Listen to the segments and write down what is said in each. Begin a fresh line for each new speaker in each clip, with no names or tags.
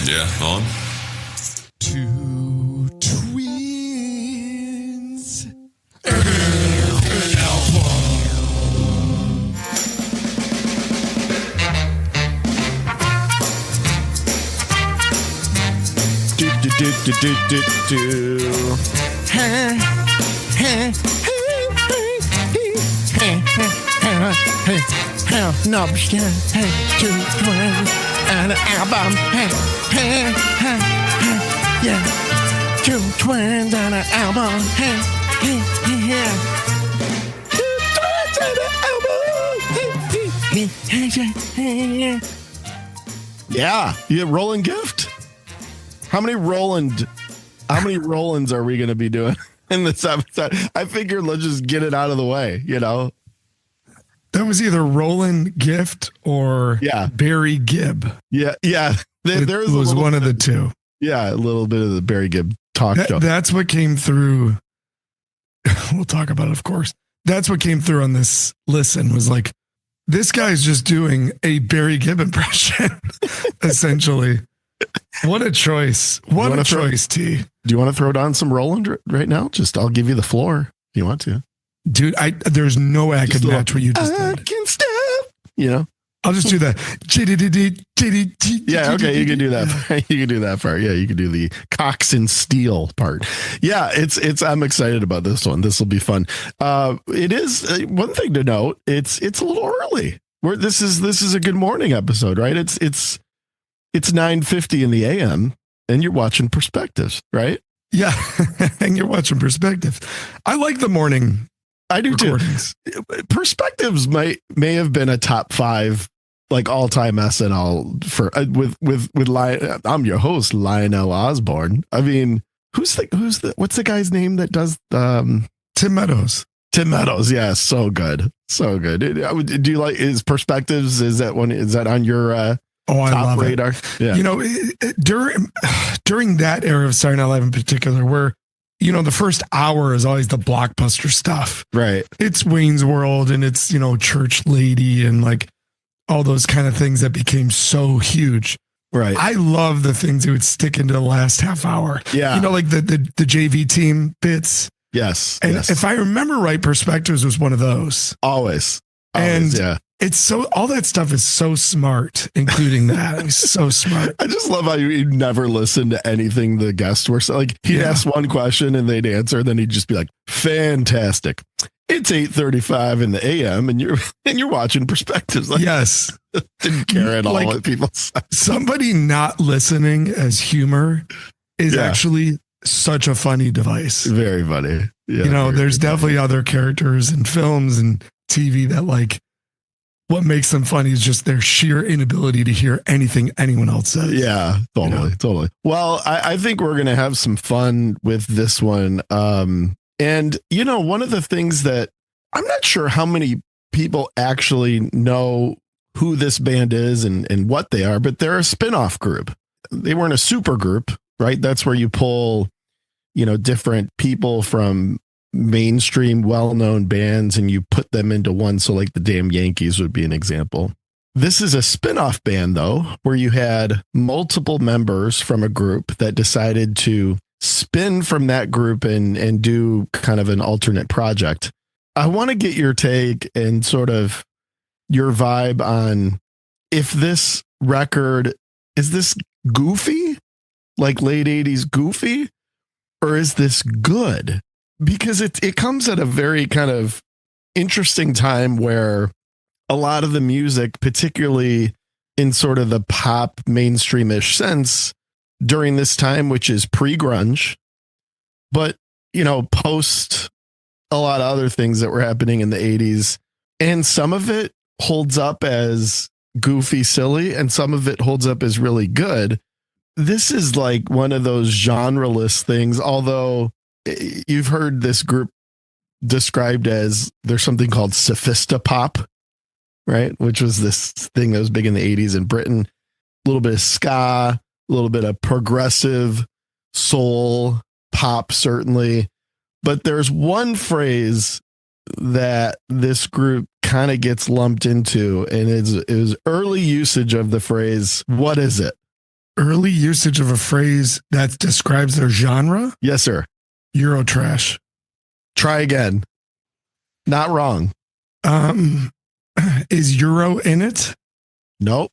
Yeah, on.
Two twins.
No, hey, two twins and an album. Yeah, two twins and an album. Yeah. Two twins and an album.
Yeah, Roland Gift. How many Rolands are we going to be doing in this episode? I figured let's just get it out of the way,
That was either Roland Gift or Barry Gibb.
Yeah.
There was one of the two.
Yeah, a little bit of the Barry Gibb talk show.
That's what came through. We'll talk about it, of course. That's what came through on this listen was like, this guy's just doing a Barry Gibb impression, essentially. What a choice. What a choice, T.
Do you want to throw down some Roland right now? I'll give you the floor if you want to.
Dude, there's no way I could match what you just did.
I can step.
I'll just do that.
Yeah, okay, you can do that. You can do that part. Yeah, you can do the Cox and Steel part. Yeah, it's. I'm excited about this one. This will be fun. It is one thing to note. It's a little early. This is a good morning episode, right? It's 9:50 in the AM, and you're watching Perspectives, right?
Yeah, and you're watching Perspective. I like the morning.
I do
recordings.
Too. Perspectives may have been a top 5 like all-time SNL for with I'm your host Lionel Osborne. I mean, what's the guy's name that does Tim
Meadows?
Tim Meadows, yeah, so good. Do you like his Perspectives? Is that on your top radar?
Yeah. During that era of Saturday Night Live in particular, where the first hour is always the blockbuster stuff.
Right.
It's Wayne's World and it's, Church Lady and like all those kind of things that became so huge.
Right.
I love the things that would stick into the last half hour.
Yeah.
Like the JV team bits.
Yes.
And if I remember right, Perspectives was one of those.
Always.
Yeah. It's so, all that stuff is so smart, including that. It's so smart.
I just love how you never listen to anything the guests were saying. Like he'd ask one question and they'd answer. Then he'd just be like, fantastic. It's 8:35 in the AM and you're watching Perspectives. Like,
yes.
Didn't care at all what people said.
Somebody not listening as humor is actually such a funny device.
Very funny. Yeah,
there's definitely other characters in films and TV that what makes them funny is just their sheer inability to hear anything anyone else says.
Yeah, totally. Well, I think we're going to have some fun with this one. And, one of the things that I'm not sure how many people actually know who this band is and what they are, but they're a spin-off group. They weren't a super group, right? That's where you pull, different people from mainstream well-known bands and you put them into one. So like the Damn Yankees would be an example. This is a spin-off band though, where you had multiple members from a group that decided to spin from that group and do kind of an alternate project. I want to get your take and sort of your vibe on if this record, is this goofy, like late 80s goofy, or is this good? Because it comes at a very kind of interesting time where a lot of the music, particularly in sort of the pop mainstreamish sense during this time, which is pre-grunge, but, post a lot of other things that were happening in the 80s. And some of it holds up as goofy, silly, and some of it holds up as really good. This is like one of those genreless things, although you've heard this group described as there's something called sophistopop, right? Which was this thing that was big in the 80s in Britain. A little bit of ska, a little bit of progressive soul pop, certainly. But there's one phrase that this group kind of gets lumped into, and it was early usage of the phrase, what is it?
Early usage of a phrase that describes their genre?
Yes, sir.
Eurotrash.
Try again. Not wrong.
Is Euro in it?
Nope.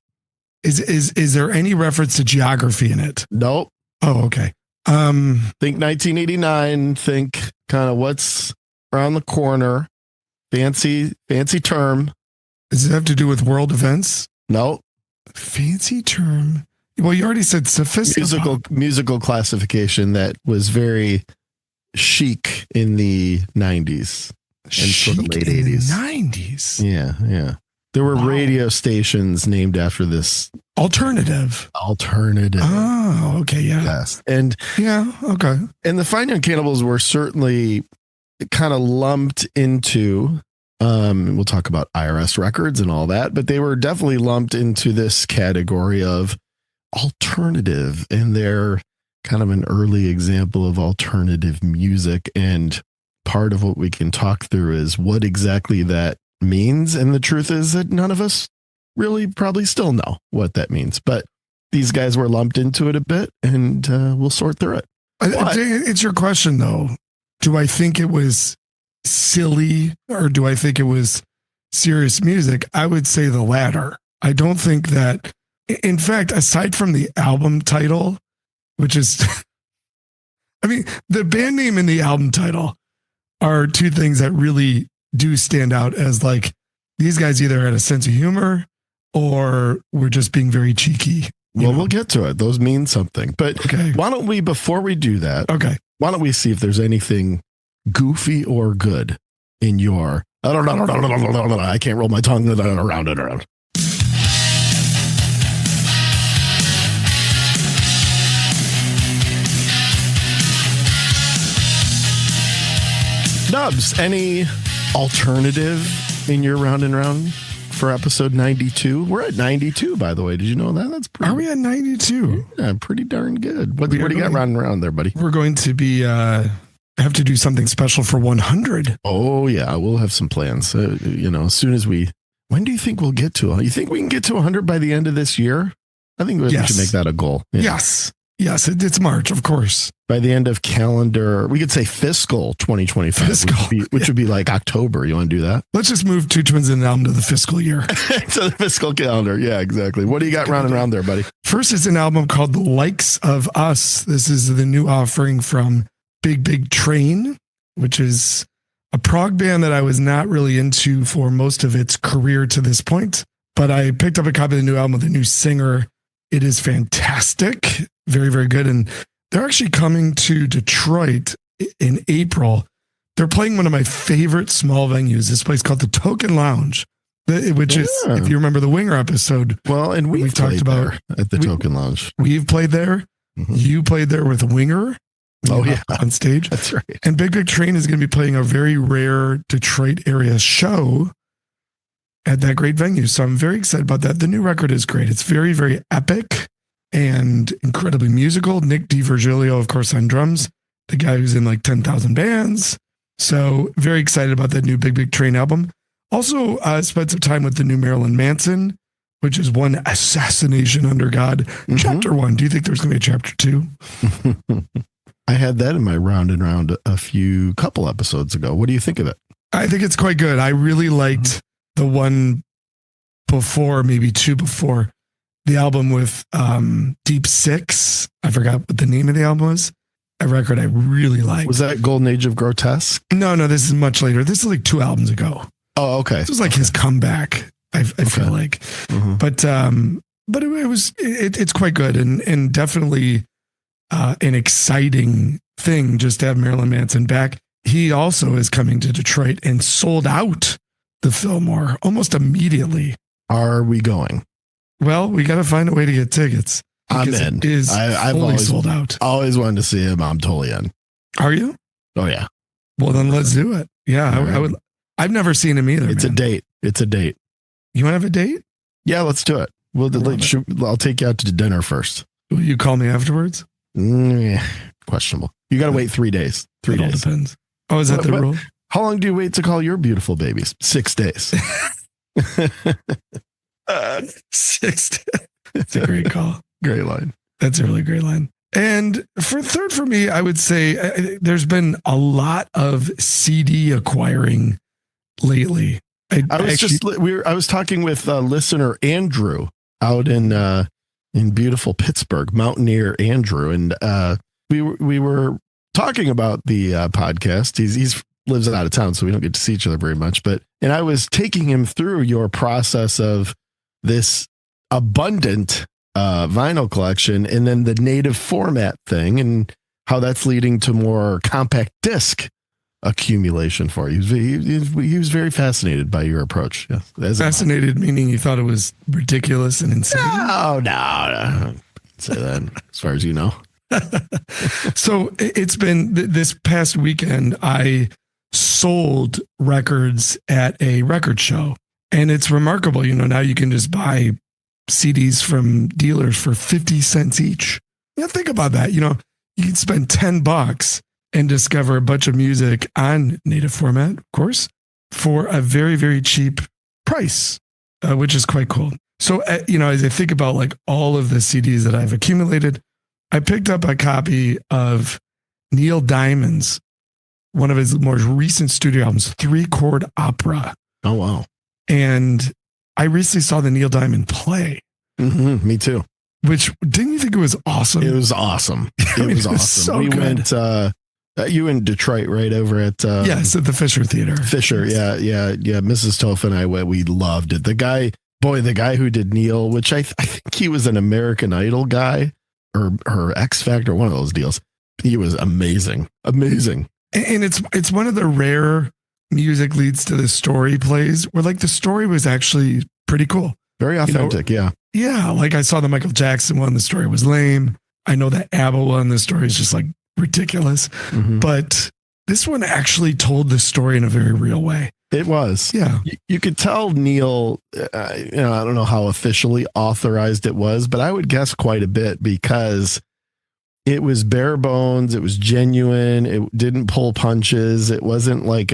Is there any reference to geography in it?
Nope.
Oh, okay.
Think 1989. Think kind of what's around the corner. Fancy term.
Does it have to do with world events?
Nope.
Fancy term. Well, you already said sophisticated.
Musical classification that was very chic in the 90s and sort of late 80s.
90s.
Yeah. There were radio stations named after this.
Alternative.
Oh,
okay, yeah.
Yes. And
yeah, okay.
And the Fine Young Cannibals were certainly kind of lumped into, we'll talk about IRS records and all that, but they were definitely lumped into this category of alternative, and they're kind of an early example of alternative music. And part of what we can talk through is what exactly that means. And the truth is that none of us really probably still know what that means, but these guys were lumped into it a bit, and we'll sort through it.
It's your question though. Do I think it was silly or do I think it was serious music? I would say the latter. I don't think that, in fact, aside from the album title, which is, I mean, the band name and the album title are two things that really do stand out as like, these guys either had a sense of humor or were just being very cheeky.
Well, we'll get to it. Those mean something. But
okay.
Why don't we, before we do that, why don't we see if there's anything goofy or good in your, I can't roll my tongue around it. Nubs, any alternative in your round and round for episode 92? We're at 92, by the way. Did you know that? That's pretty.
Are we at 92?
Yeah, pretty darn good. What do you got round and round there, buddy?
We're going to be have to do something special for 100.
Oh yeah, we'll have some plans. As soon as we. When do you think we'll get to? You think we can get to 100 by the end of this year? I think we should make that a goal. Yeah.
Yes, it's March, of course.
By the end of calendar, we could say fiscal 2025, which would be like October. You want to do that?
Let's just move Two Twins and an Album to the fiscal year.
To the fiscal calendar. Yeah, exactly. What do you got round and round there, buddy?
First, it's an album called The Likes of Us. This is the new offering from Big Train, which is a prog band that I was not really into for most of its career to this point. But I picked up a copy of the new album with a new singer. It is fantastic. Very, very good. And they're actually coming to Detroit in April. They're playing one of my favorite small venues, this place called the Token Lounge, which is, if you remember the Winger episode.
Well, and we've talked about at the Token Lounge.
We've played there. Mm-hmm. You played there with Winger.
Oh, yeah.
On stage.
That's right.
And Big Train is going to be playing a very rare Detroit area show at that great venue. So I'm very excited about that. The new record is great. It's very, very epic and incredibly musical. Nick DiVirgilio, of course, on drums, the guy who's in like 10,000 bands. So very excited about that new Big Train album. Also spent some time with the new Marilyn Manson, which is One Assassination Under God. Mm-hmm. Chapter 1. Do you think there's going to be a chapter 2?
I had that in my round and round a couple episodes ago. What do you think of it? I
think it's quite good. I really liked the one before, maybe two before, the album with Deep Six. I forgot what the name of the album was. A record I really liked.
Was that Golden Age of Grotesque?
No, this is much later. This is like 2 albums ago.
Oh, okay.
This was like his comeback, I feel like. Mm-hmm. But it's quite good and definitely an exciting thing just to have Marilyn Manson back. He also is coming to Detroit and sold out the Fillmore almost immediately.
Are we going?
Well, we got to find a way to get tickets.
I'm in.
It is fully sold out.
Always wanted to see him. I'm totally in.
Are you?
Oh yeah.
Well, then let's do it. Yeah, I would. I've never seen him either.
It's a date.
You want to have a date?
Yeah, let's do it. I'll take you out to dinner first.
Will you call me afterwards?
Questionable. You got to wait 3 days. 3 days.
All depends. Oh, is that the rule?
How long do you wait to call your beautiful babies? 6 days.
6 days. It's a great call.
Great line.
That's a really great line. And for third for me, I would say there's been a lot of CD acquiring lately.
I was talking with listener Andrew out in beautiful Pittsburgh, Mountaineer Andrew, and we were talking about the podcast. He's lives out of town, so we don't get to see each other very much. And I was taking him through your process of this abundant vinyl collection, and then the native format thing, and how that's leading to more compact disc accumulation for you. He was very fascinated by your approach. Yeah,
fascinated meaning you thought it was ridiculous and insane.
No, don't say that. As far as you know.
So it's been this past weekend. I sold records at a record show, and it's remarkable. Now you can just buy CDs from dealers for 50 cents each. Think about that. You can spend $10 and discover a bunch of music on native format, of course, for a very, very cheap price, which is quite cool. So, as I think about like all of the CDs that I've accumulated, I picked up a copy of Neil Diamond's, one of his more recent studio albums, 3-chord opera.
Oh, wow.
And I recently saw the Neil Diamond play.
Mm-hmm, me too.
Which, didn't you think it was awesome?
It was awesome. It was awesome.
So
we
good.
went, you in Detroit, right over at
yes, at the Fisher Theater.
Fisher, yeah. Mrs. Toph and I went. We loved it. The guy who did Neil, which I think he was an American Idol guy or X Factor, one of those deals. He was amazing.
And it's one of the rare music leads to the story plays where like the story was actually pretty cool.
Very authentic, yeah.
Yeah, like I saw the Michael Jackson one, the story was lame. I know that ABBA one, the story is just like ridiculous. Mm-hmm. But this one actually told the story in a very real way.
It was.
Yeah.
You could tell Neil, I don't know how officially authorized it was, but I would guess quite a bit because it was bare bones. It was genuine. It didn't pull punches. It wasn't like,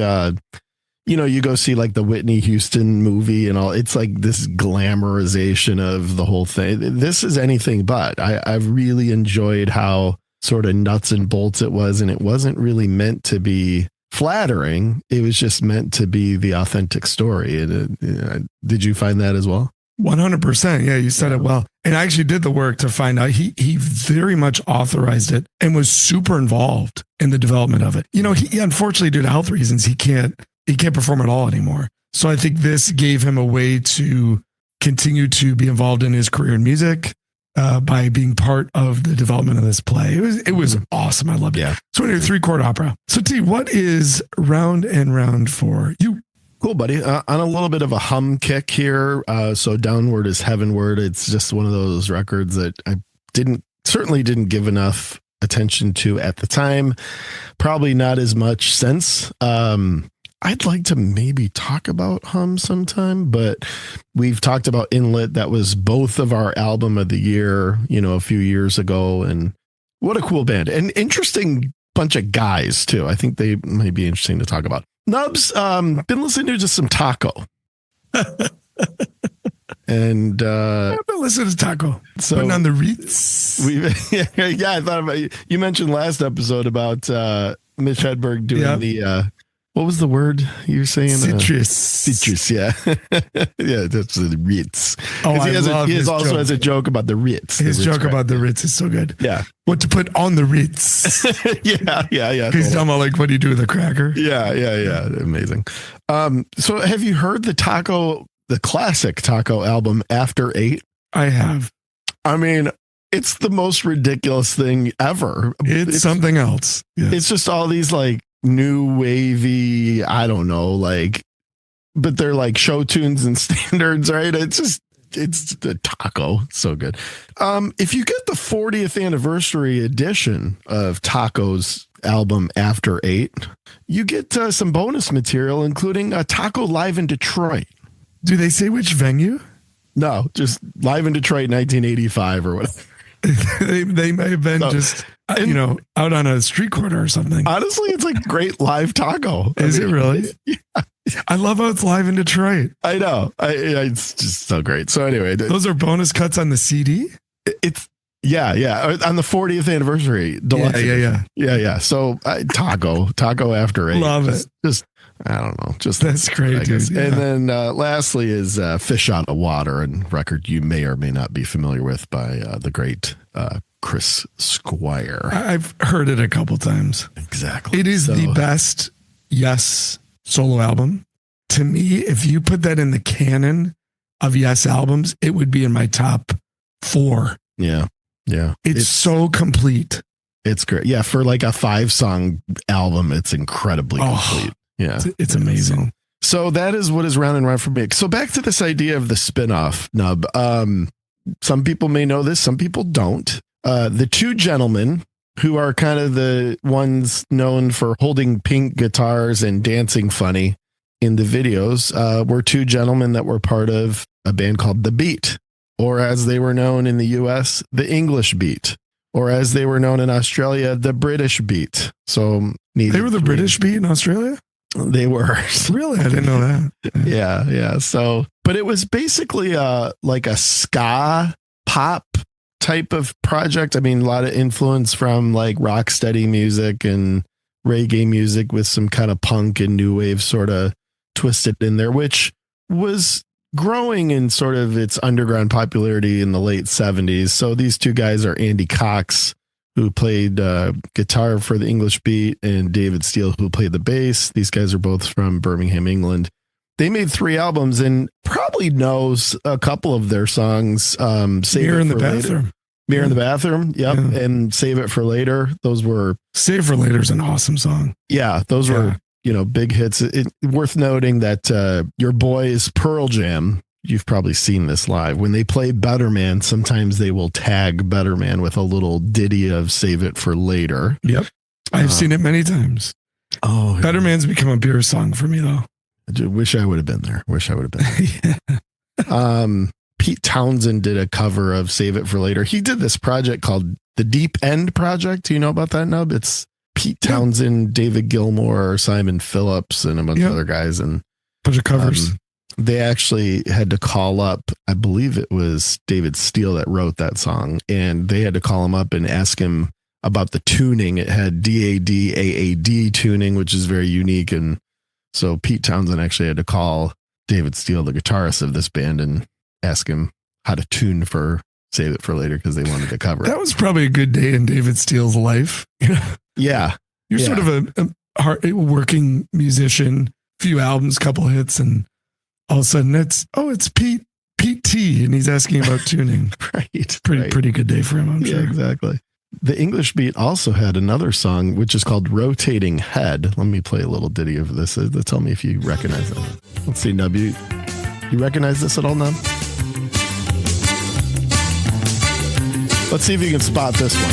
you go see like the Whitney Houston movie and all. It's like this glamorization of the whole thing. This is anything but. I've really enjoyed how sort of nuts and bolts it was. And it wasn't really meant to be flattering. It was just meant to be the authentic story. And did you find that as well?
100%. Yeah, you said it well. And I actually did the work to find out he very much authorized it and was super involved in the development of it. He unfortunately, due to health reasons, he can't perform at all anymore. So I think this gave him a way to continue to be involved in his career in music by being part of the development of this play. It was awesome. I loved it. Yeah. So anyway, 3-chord opera. So T, what is Round and Round for you?
Cool, buddy. On a little bit of a hum kick here. So Downward is Heavenward. It's just one of those records that I certainly didn't give enough attention to at the time. Probably not as much since. I'd like to maybe talk about Hum sometime, but we've talked about Inlet. That was both of our album of the year, a few years ago. And what a cool band. And interesting bunch of guys too. I think they might be interesting to talk about. Nubs, been listening to just some Taco. And
I've been listening to Taco.
So
putting on the Ritz.
Yeah, I thought about you mentioned last episode about Mitch Hedberg doing the what was the word you were saying? Citrus, yeah. Yeah, that's the Ritz.
Oh,
he also has a joke about the Ritz.
His joke about the Ritz is so good.
Yeah.
What to put on the Ritz.
Yeah.
He's talking about like what do you do with a cracker?
Yeah. Amazing. So have you heard the classic Taco album After 8?
I have.
I mean, it's the most ridiculous thing ever.
It's something else.
Yeah. It's just all these like new wavy, I don't know, but they're like show tunes and standards, right? It's the Taco. So good. If you get the 40th anniversary edition of Taco's album After 8, you get some bonus material, including a Taco live in Detroit.
Do they say which venue?
No, just live in Detroit, 1985 or whatever.
they may have been out on a street corner or something.
Honestly, it's like great live Taco.
Is it really?
Yeah.
I love how it's live in Detroit.
I know. It's just so great. So anyway,
those are bonus cuts on the CD.
Yeah, on the 40th anniversary. Deluxe edition. Yeah. So taco after 8.
Love it.
Just I don't know. Just
that's great, dude. Yeah.
And then lastly is Fish Out of Water, and record you may or may not be familiar with by the great Chris Squire.
I've heard it a couple times.
Exactly.
It is the best Yes solo album. To me, if you put that in the canon of Yes albums, it would be in my top 4.
Yeah.
It's so complete.
It's great. Yeah, for like a 5-song album, it's incredibly complete. Yeah.
It's amazing.
So that is what is Round and Round for me. So back to this idea of the spinoff, Nub. Some people may know this, some people don't. The two gentlemen who are kind of the ones known for holding pink guitars and dancing funny in the videos were two gentlemen that were part of a band called The Beat, or as they were known in the US, the English Beat, or as they were known in Australia, the British Beat. So
they were the British Beat in Australia?
They were.
Really? I didn't know that.
Yeah. So, but it was basically like a ska pop type of project. I mean, a lot of influence from like rocksteady music and reggae music with some kind of punk and new wave sort of twisted in there, which was growing in sort of its underground popularity in the late 70s. So these two guys are Andy Cox, who played guitar for the English Beat, and David Steele, who played the bass. These guys are both from Birmingham, England. They made 3 albums and probably knows a couple of their songs.
Mirror in the Bathroom.
Mirror in the Bathroom. Yep. Yeah. And Save It for Later. Those were...
Save for Later is an awesome song.
Yeah. Those were, big hits. Worth noting that your boys Pearl Jam, you've probably seen this live. When they play Better Man, sometimes they will tag Better Man with a little ditty of Save It for Later.
Yep. I've seen it many times.
Oh,
Better Man's become a beer song for me, though.
I wish I would have been there. Pete Townsend did a cover of Save It for Later. He did this project called the Deep End Project. Do you know about that, Nub? It's Pete Townsend, David Gilmour, Simon Phillips, and a bunch of other guys. And
bunch of covers.
They actually had to call up, I believe it was David Steele that wrote that song, and they had to call him up and ask him about the tuning. It had DAD, AAD tuning, which is very unique. And so Pete Townsend actually had to call David Steele, the guitarist of this band, and ask him how to tune for Save It for Later because they wanted to cover it.
That was probably a good day in David Steele's life.
Yeah.
You're sort of a working musician, few albums, couple hits, and all of a sudden it's Pete T, and he's asking about tuning.
Right.
Pretty good day for him, I'm sure.
Exactly. The English Beat also had another song, which is called Rotating Head. Let me play a little ditty of this. Tell me if you recognize it. Let's see, Nub. You recognize this at all, Nub? Let's see if you can spot this one.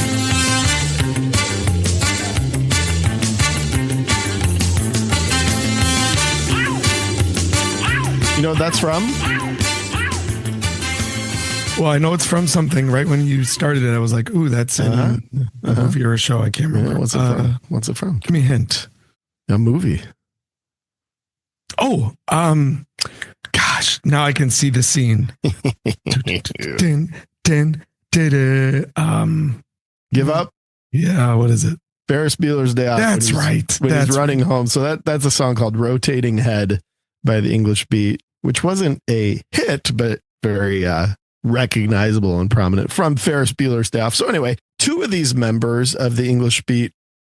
You know what that's from?
Well, I know it's from something. Right when you started it, I was like, ooh, that's in a movie or a show. I can't remember.
Yeah, what's it from?
Give me a hint.
A movie.
Oh, gosh, now I can see the scene.
Give up?
Yeah, what is it?
Ferris Bueller's Day Off.
That's right.
When he's running home. So that's a song called Rotating Head by the English Beat, which wasn't a hit, but very recognizable and prominent from Ferris Bueller's Day Off. So anyway, 2 of these members of the English Beat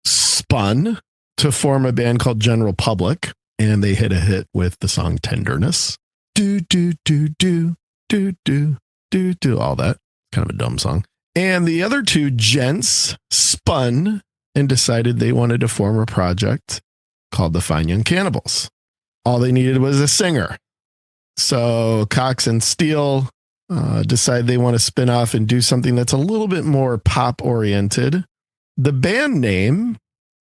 spun to form a band called General Public, and they hit a hit with the song Tenderness. Do, do, do, do, do, do, do, do, all that. Kind of a dumb song. And the other 2 gents spun and decided they wanted to form a project called the Fine Young Cannibals. All they needed was a singer. So Cox and Steele decide they want to spin off and do something that's a little bit more pop oriented. The band name,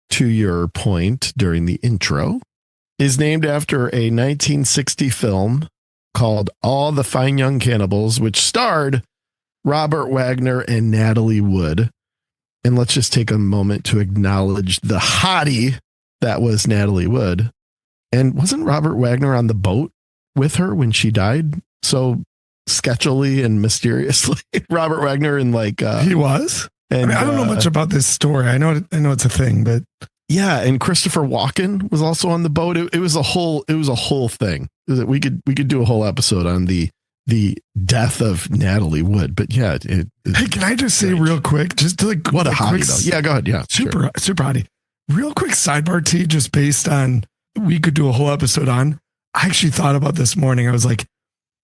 to your point during the intro, is named after a 1960 film called All the Fine Young Cannibals, which starred Robert Wagner and Natalie Wood. And let's just take a moment to acknowledge the hottie that was Natalie Wood. And wasn't Robert Wagner on the boat with her when she died? So sketchily and mysteriously. Robert Wagner and like
he was.
And
I don't know much about this story. I know it's a thing, but
yeah, and Christopher Walken was also on the boat. It was a whole thing. We could do a whole episode on the death of Natalie Wood. But yeah, hey,
can I just say real quick, just to like
what a hottie though? Yeah, go ahead. Yeah,
super hottie. Real quick sidebar T, just based on we could do a whole episode on. I actually thought about this morning. I was like,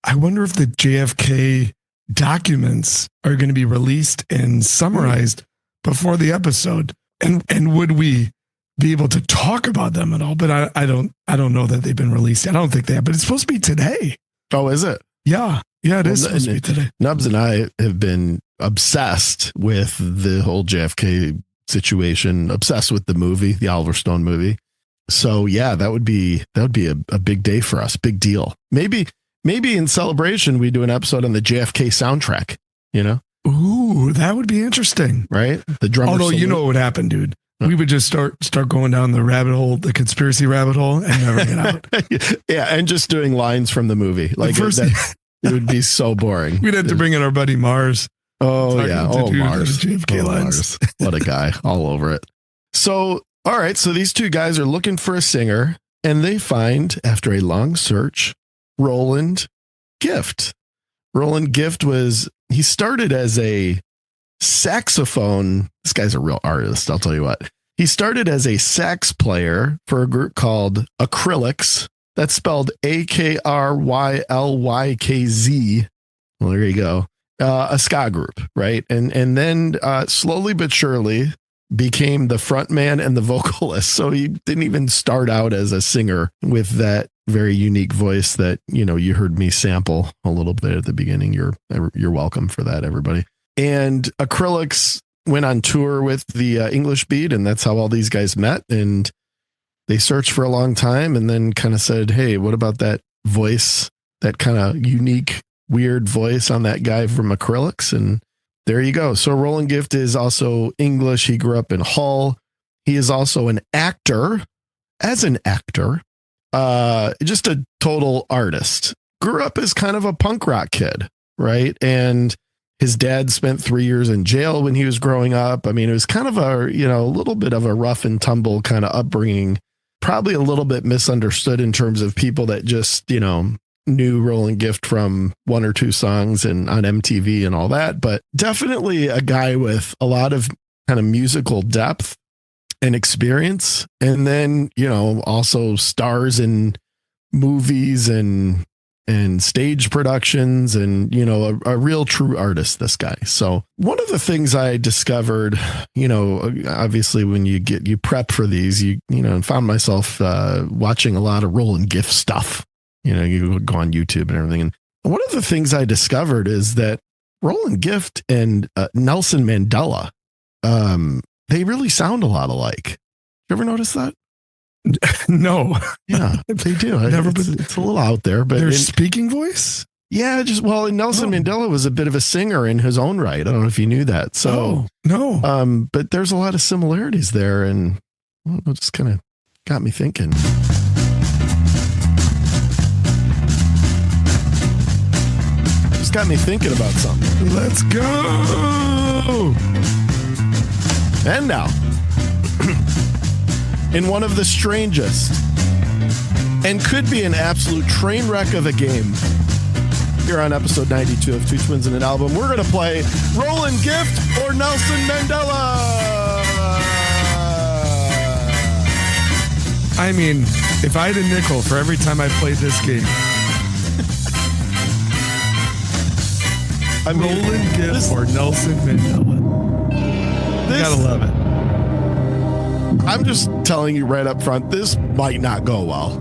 I wonder if the JFK documents are going to be released and summarized before the episode, and would we be able to talk about them at all? But I don't know that they've been released. I don't think they have, but it's supposed to be today.
Oh, is it?
Yeah, it is supposed to be today.
Nubs and I have been obsessed with the whole JFK situation, obsessed with the movie, the Oliver Stone movie. So yeah, that would be a big day for us, big deal. Maybe in celebration we do an episode on the JFK soundtrack. You know,
ooh, that would be interesting,
right? The drummer.
Although you know what would happen, dude. We would just start going down the rabbit hole, the conspiracy rabbit hole, and never get out.
Yeah, and just doing lines from the movie. Like it would be so boring.
We'd have to bring in our buddy Mars.
Oh yeah, Mars.
JFK lines.
Mars. What a guy, all over it. So, all right, so these two guys are looking for a singer, and they find, after a long search, Roland Gift. Roland Gift he started as a saxophone. This guy's a real artist, I'll tell you what. He started as a sax player for a group called Acrylics. That's spelled Akrylykz. Well, there you go. A ska group, right? And then slowly but surely became the front man and the vocalist. So he didn't even start out as a singer with that very unique voice that, you heard me sample a little bit at the beginning. You're welcome for that, everybody. And Acrylics went on tour with the English Beat, and that's how all these guys met. And they searched for a long time and then kind of said, hey, what about that voice, that kind of unique, weird voice on that guy from Acrylics? And there you go. So Roland Gift is also English. He grew up in Hull. He is also an actor. As an actor, just a total artist. Grew up as kind of a punk rock kid, right? And his dad spent 3 years in jail when he was growing up. I mean, it was kind of a little bit of a rough and tumble kind of upbringing, probably a little bit misunderstood in terms of people that just, knew Roland Gift from one or two songs and on MTV and all that, but definitely a guy with a lot of kind of musical depth and experience. And then, also stars in movies and stage productions and, a real true artist, this guy. So one of the things I discovered, obviously when you prep for these, and found myself watching a lot of Roland Gift stuff. You go on YouTube and everything. And one of the things I discovered is that Roland Gift and Nelson Mandela, they really sound a lot alike. You ever notice that?
No.
Yeah, they do. It's a little out there, but
their speaking voice.
Yeah, Nelson Mandela was a bit of a singer in his own right. I don't know if you knew that. So
no.
But there's a lot of similarities there, and it just kind of got me thinking. Just got me thinking about something.
Let's go.
And now, in one of the strangest and could be an absolute train wreck of a game, here on episode 92 of Two Twins and an Album, we're going to play Roland Gift or Nelson Mandela.
I mean, if I had a nickel for every time I played this game, Roland Gift or Nelson Mandela. You gotta love it.
I'm just telling you right up front, this might not go well.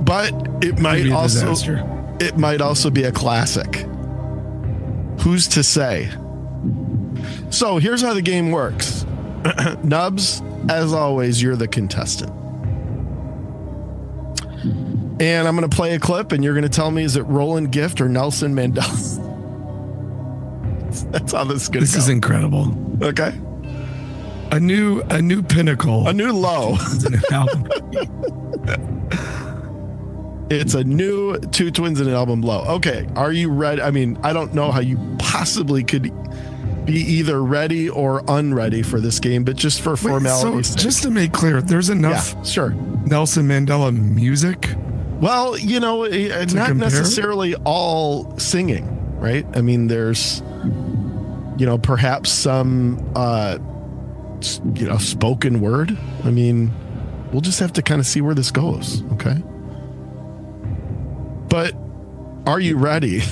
But it might also be a classic. Who's to say? So here's how the game works. Nubs, as always, you're the contestant. And I'm going to play a clip, and you're going to tell me, is it Roland Gift or Nelson Mandela? That's how this is going to go.
This is incredible.
Okay.
A new pinnacle.
A new low. It's a new Two Twins and an Album Low. Okay, are you ready? I mean, I don't know how you possibly could be either ready or unready for this game, but just for formality.
So just to make clear, there's enough
sure.
Nelson Mandela music.
Well, it's not necessarily all singing, right? I mean, there's, perhaps some, spoken word. I mean, we'll just have to kind of see where this goes. Okay. But are you ready?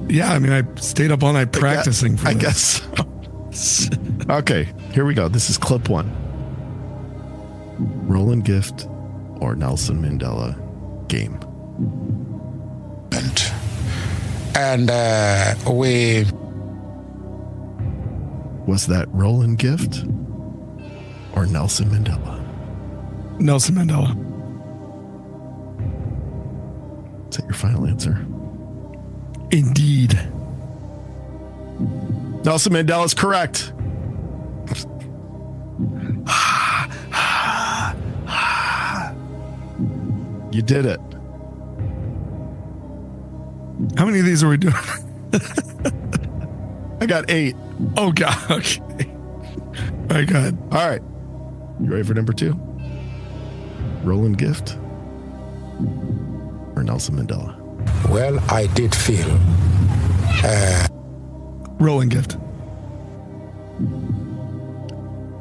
Yeah. I mean, I stayed up all night practicing for this.
I guess so. Okay. Here we go. This is clip 1. Roland Gift or Nelson Mandela game.
And we...
Was that Roland Gift or Nelson Mandela?
Nelson Mandela.
Is that your final answer?
Indeed.
Nelson Mandela is correct. You did it.
How many of these are we doing?
I got 8.
Oh, God. Okay. My God.
All right. You ready for number 2? Roland Gift or Nelson Mandela?
Well, I did feel...
Roland Gift.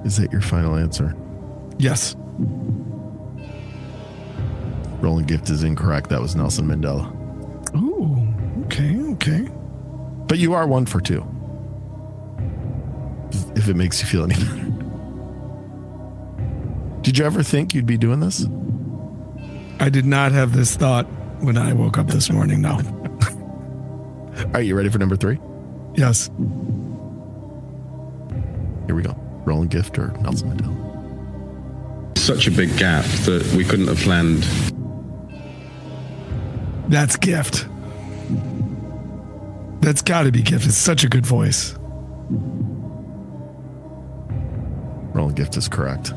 Is that your final answer?
Yes.
Roland Gift is incorrect. That was Nelson Mandela.
Ooh. Okay.
But you are 1 for 2. If it makes you feel any better. Did you ever think you'd be doing this?
I did not have this thought when I woke up this morning, no.
All right, you ready for number 3?
Yes.
Here we go. Roland Gift or Nelson Mandela?
Such a big gap that we couldn't have planned.
That's Gift. That's got to be Gift. It's such a good voice.
Roland Gift is correct.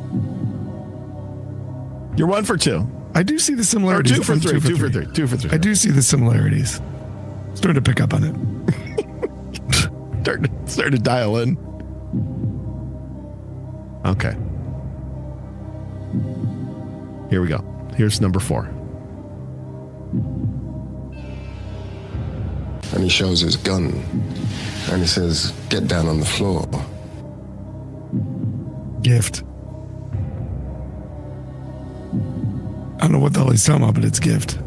You're 1 for 2.
I do see the similarities.
Or 2 for 3. 2 for 3. 2 for 3.
I do see the similarities. Starting to pick up on it.
Start to dial in. Okay. Here we go. Here's number 4.
And he shows his gun and he says, "Get down on the floor."
Gift. I don't know what the hell he's talking about, but it's Gift.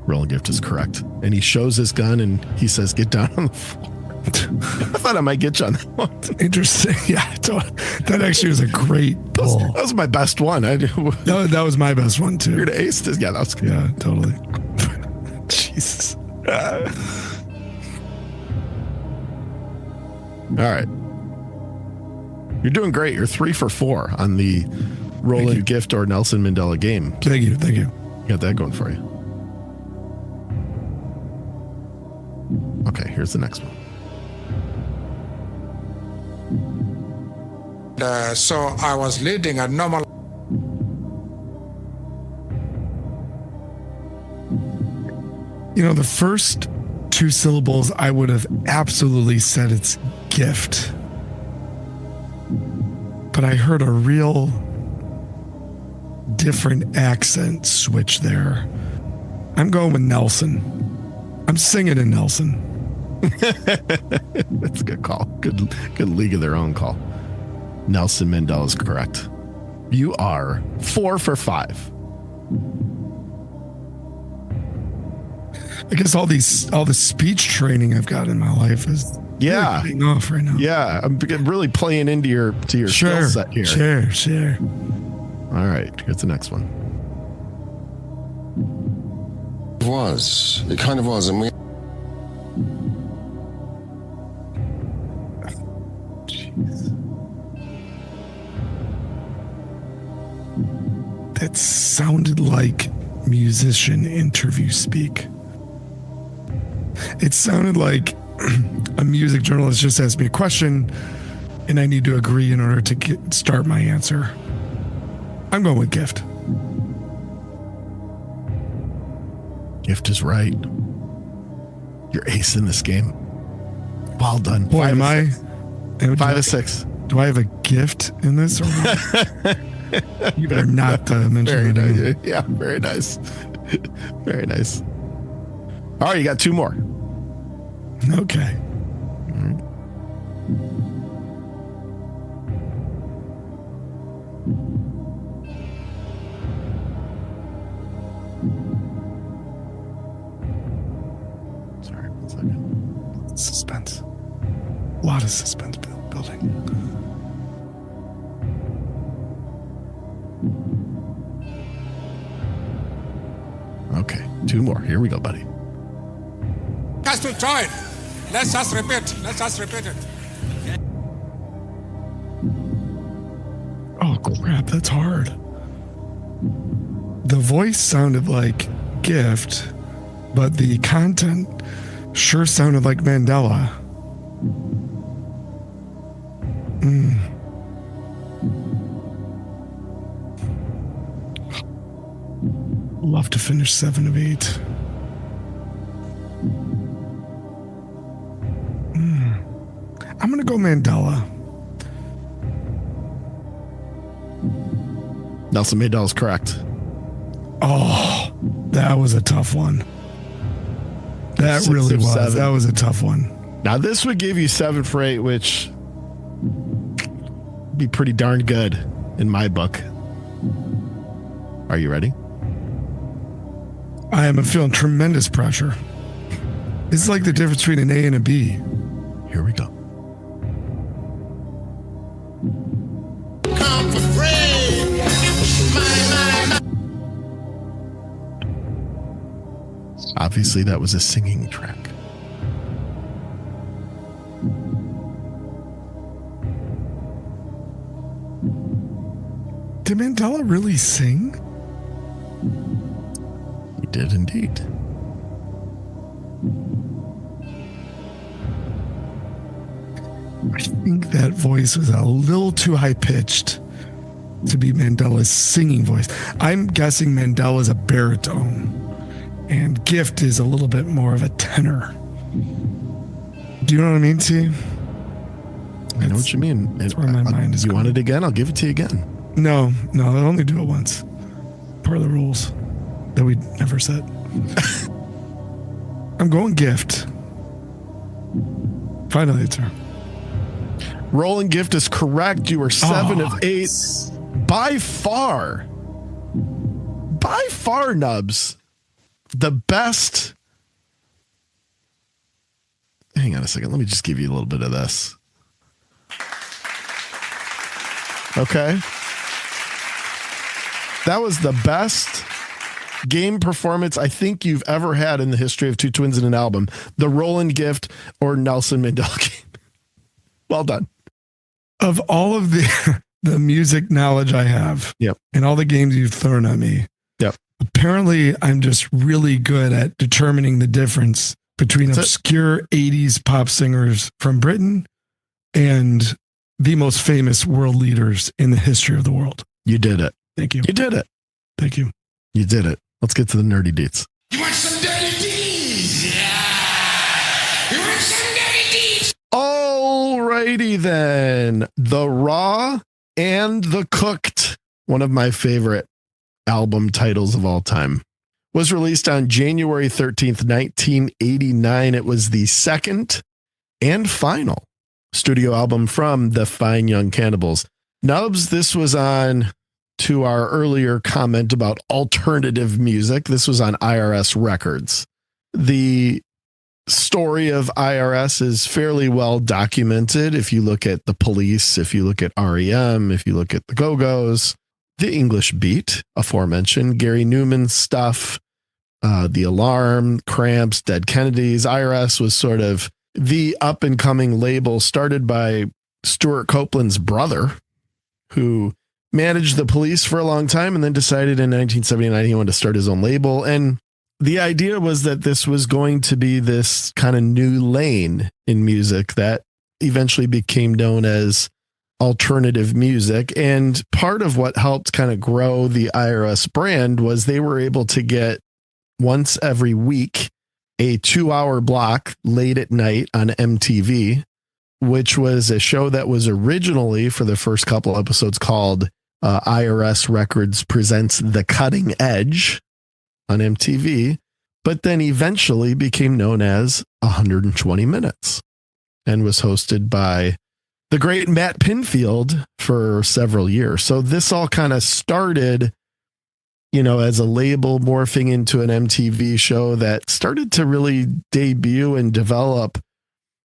Roland Gift is correct. And he shows his gun and he says, "Get down on the floor." I thought I might get you on that one.
Interesting. Yeah, that actually was a great pull.
That was my best one.
No, that was my best one too.
You're to ace this. Yeah, that was good.
Yeah, totally. Jesus.
All right. You're doing great. You're 3 for 4 on the Roland Gift or Nelson Mandela game.
Thank you.
You got that going for you. Okay, here's the next one.
So I was leading a normal...
The first 2 syllables, I would have absolutely said it's Gift. But I heard a real different accent switch there. I'm going with Nelson. I'm singing in Nelson.
That's a good call. Good league of their own call. Nelson Mandela is correct. You are 4 for 5.
I guess all the speech training I've got in my life is really paying off right now.
Yeah, I'm really playing into your skill set here.
Sure.
All right, here's the next one.
It kind of was, and we...
That sounded like musician interview speak. It sounded like a music journalist just asked me a question and I need to agree in order to start my answer. I'm going with Gift.
Gift is right. You're ace in this game. Well done.
Boy, am I?
5 to 6.
Do I have a gift in this? Or you better not mention
Very
it.
nice. Yeah, very nice. Very nice. All right, you got 2 more.
Okay.
Sorry, 1 second.
Suspense. A lot of suspense building.
Okay, 2 more. Here we go, buddy.
Has to try it. Let's just repeat. Let's just repeat it.
Oh, crap. That's hard. The voice sounded like Gift, but the content sure sounded like Mandela. Love to finish 7 of 8. I'm going to go Mandela.
Nelson Mandela's correct.
Oh, that was a tough one. That
6
really
of
was.
7.
That was a tough one.
Now, this would give you 7 for 8, which would be pretty darn good in my book. Are you ready?
I am feeling tremendous pressure. It's like the difference between an A and a B.
Here we go. Obviously, that was a singing track.
Did Mandela really sing?
He did indeed.
I think that voice was a little too high pitched to be Mandela's singing voice. I'm guessing Mandela's a baritone, and Gift is a little bit more of a tenor. Do you know what I mean, T?
I know what you mean.
That's where my mind is
You
going.
want it again? I'll give it to you again.
No, I'll only do it once. Part of the rules that we never set. I'm going Gift. Final answer.
Roland Gift is correct. You were 7 of 8. By far, Nubs, the best. Hang on a second. Let me just give you a little bit of this. Okay. That was the best game performance I think you've ever had in the history of Two Twins in an Album. The Roland Gift or Nelson Mandela game. Well done.
Of all of the music knowledge I have,
Yep.
and all the games you've thrown at me,
Yep.
apparently I'm just really good at determining the difference between obscure 80s pop singers from Britain and the most famous world leaders in the history of the world.
You did it.
Thank you.
You did it.
Thank you.
You did it. Let's get to the nerdy deets.
You want some dirty deeds? Yeah. You want some dirty deeds?
Alrighty then. The Raw and the Cooked, one of my favorite album titles of all time, was released on January 13th, 1989. It was the second and final studio album from the Fine Young Cannibals. Nubs, this was on, to our earlier comment about alternative music, this was on IRS Records. The story of IRS is fairly well documented. If you look at the Police, if you look at REM, if you look at the Go-Go's, the English Beat, aforementioned, Gary Newman's stuff, The Alarm, Cramps, Dead Kennedys. IRS was sort of the up and coming label started by Stuart Copeland's brother, who managed the Police for a long time and then decided in 1979 he wanted to start his own label. And the idea was that this was going to be this kind of new lane in music that eventually became known as alternative music. And part of what helped kind of grow the IRS brand was they were able to get once every week a 2-hour block late at night on MTV, which was a show that was originally for the first couple episodes called IRS Records Presents The Cutting Edge on MTV, but then eventually became known as 120 Minutes and was hosted by the great Matt Pinfield for several years. So this all kind of started, as a label morphing into an MTV show that started to really debut and develop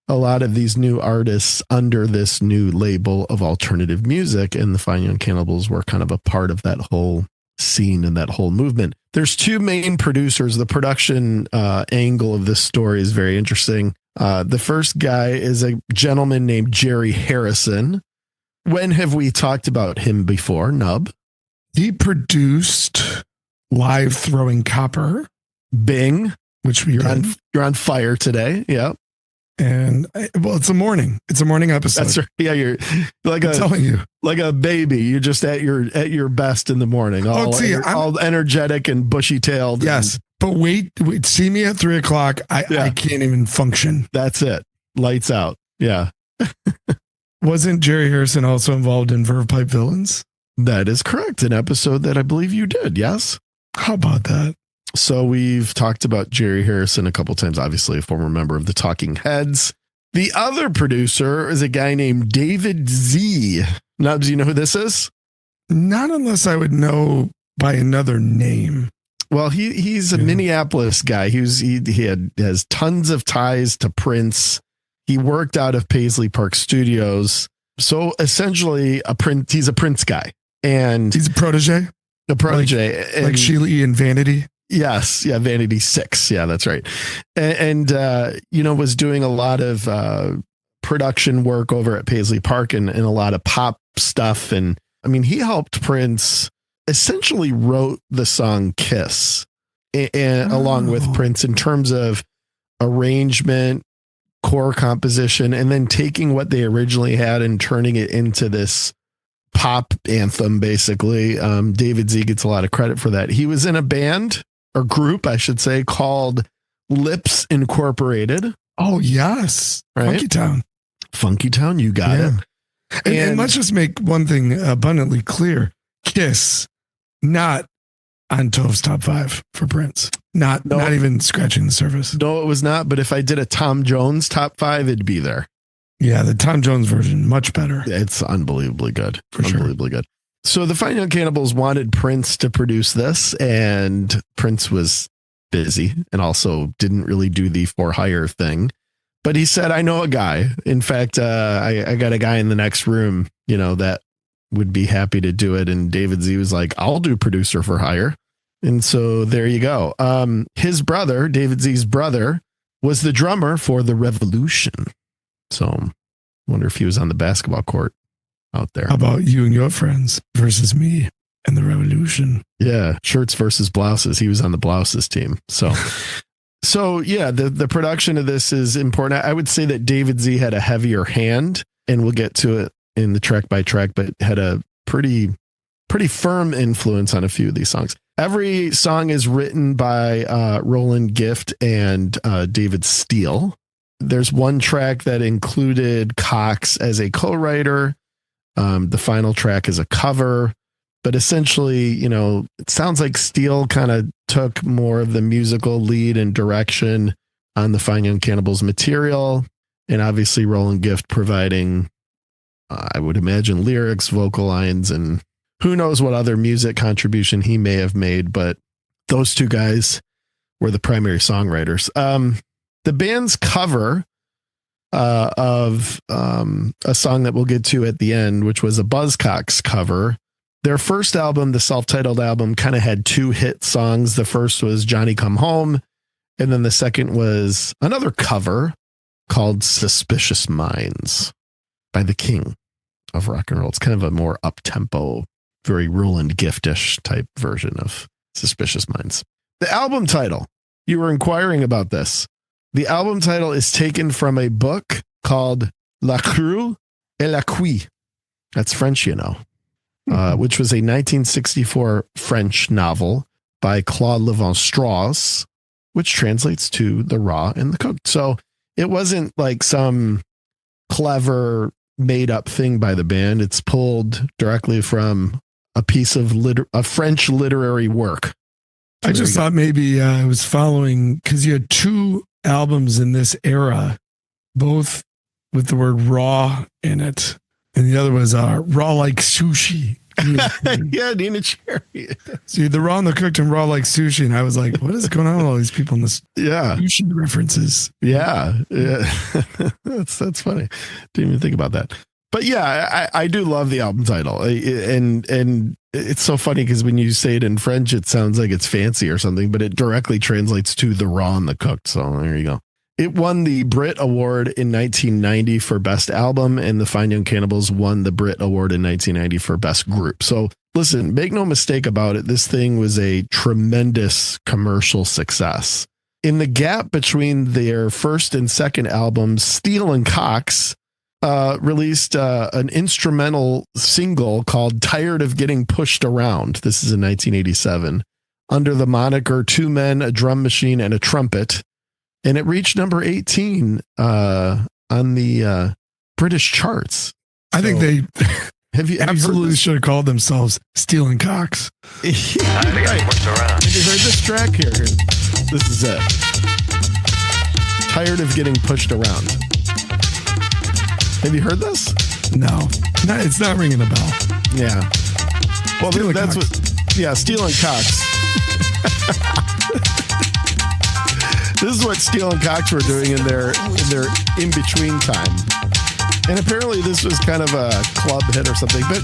a lot of these new artists under this new label of alternative music. And the Fine Young Cannibals were kind of a part of that whole scene and that whole movement. There's two main producers. The production angle of this story is very interesting. The first guy is a gentleman named Jerry Harrison. When have we talked about him before, Nub?
He produced Live Throwing Copper.
Bing.
Which we
you're on fire today. Yeah.
And it's a morning episode.
That's right. Yeah, you're like
I'm telling you,
like a baby. You're just at your best in the morning. All energetic and bushy tailed.
Yes, but wait, see me at 3:00. I can't even function.
That's it. Lights out. Yeah.
Wasn't Jerry Harrison also involved in Verve Pipe Villains?
That is correct. An episode that I believe you did. Yes.
How about that?
So we've talked about Jerry Harrison a couple times, obviously a former member of the Talking Heads. The other producer is a guy named David Z. Nubs, do you know who this is?
Not unless I would know by another name.
Well, he's a Minneapolis guy. He has tons of ties to Prince. He worked out of Paisley Park Studios. So essentially he's a Prince guy. And
he's a protege. Like Sheila E. and Vanity.
Yes. Yeah. Vanity 6. Yeah, that's right. And was doing a lot of production work over at Paisley Park and a lot of pop stuff. And I mean, he helped Prince, essentially wrote the song Kiss along with Prince in terms of arrangement, core composition, and then taking what they originally had and turning it into this pop anthem, basically. David Z gets a lot of credit for that. He was in a band or group, I should say, called Lips Incorporated.
Oh, yes.
Right? Funky Town, you got it.
And let's just make one thing abundantly clear. Kiss, not on Toph's top 5 for Prince. Not even scratching the surface.
No, it was not. But if I did a Tom Jones top 5, it'd be there.
Yeah, the Tom Jones version, much better.
It's unbelievably good.
Unbelievably
good. So the Fine Young Cannibals wanted Prince to produce this, and Prince was busy and also didn't really do the for hire thing. But he said, I know a guy. In fact, I got a guy in the next room, that would be happy to do it. And David Z was like, I'll do producer for hire. And so there you go. His brother, David Z's brother, was the drummer for The Revolution. So I wonder if he was on the basketball court out there.
How about you and your friends versus me and The Revolution?
Yeah. Shirts versus blouses. He was on the blouses team. So yeah, the production of this is important. I would say that David Z had a heavier hand, and we'll get to it in the track by track, but had a pretty firm influence on a few of these songs. Every song is written by Roland Gift and David Steele. There's one track that included Cox as a co-writer. The final track is a cover, but essentially, it sounds like Steele kind of took more of the musical lead and direction on the Fine Young Cannibals material. And obviously Roland Gift providing, I would imagine, lyrics, vocal lines, and who knows what other music contribution he may have made. But those two guys were the primary songwriters. The band's cover of a song that we'll get to at the end, which was a Buzzcocks cover. Their first album, the self-titled album, kind of had 2 hit songs. The first was Johnny Come Home, and then the second was another cover called Suspicious Minds by the king of rock and roll. It's kind of a more up-tempo, very Roland Gift-ish type version of Suspicious Minds. The album title, you were inquiring about this. The album title is taken from a book called La Crue et la Cuit. That's French, which was a 1964 French novel by Claude Lévi-Strauss, which translates to the raw and the cooked. So it wasn't like some clever made up thing by the band. It's pulled directly from a piece of a French literary work.
I just thought maybe I was following because you had two albums in this era, both with the word raw in it. And the other was raw like sushi.
Yeah, Nina Cherry.
See, the raw and the cooked and raw like sushi. And I was like, what is going on with all these people in this sushi references?
Yeah. That's funny. Didn't even think about that. But yeah, I do love the album title. And it's so funny because when you say it in French, it sounds like it's fancy or something, but it directly translates to the raw and the cooked. So there you go. It won the Brit Award in 1990 for Best Album, and the Fine Young Cannibals won the Brit Award in 1990 for Best Group. So listen, make no mistake about it. This thing was a tremendous commercial success. In the gap between their first and second albums, Steele and Cox released an instrumental single called Tired of Getting Pushed Around. This is in 1987 under the moniker Two Men, a Drum Machine, and a Trumpet. And it reached number 18 on the British charts.
I think they
have you
absolutely should have called themselves Steele and Cox.
Yeah, right. Have you heard this track here? This is it. Tired of Getting Pushed Around. Have you heard this?
No, it's not ringing a bell.
Yeah. Well,
Steele
that's
Cox.
what. Yeah, Steele and Cox. This is what Steele and Cox were doing in their in-between time. And apparently this was kind of a club hit or something. But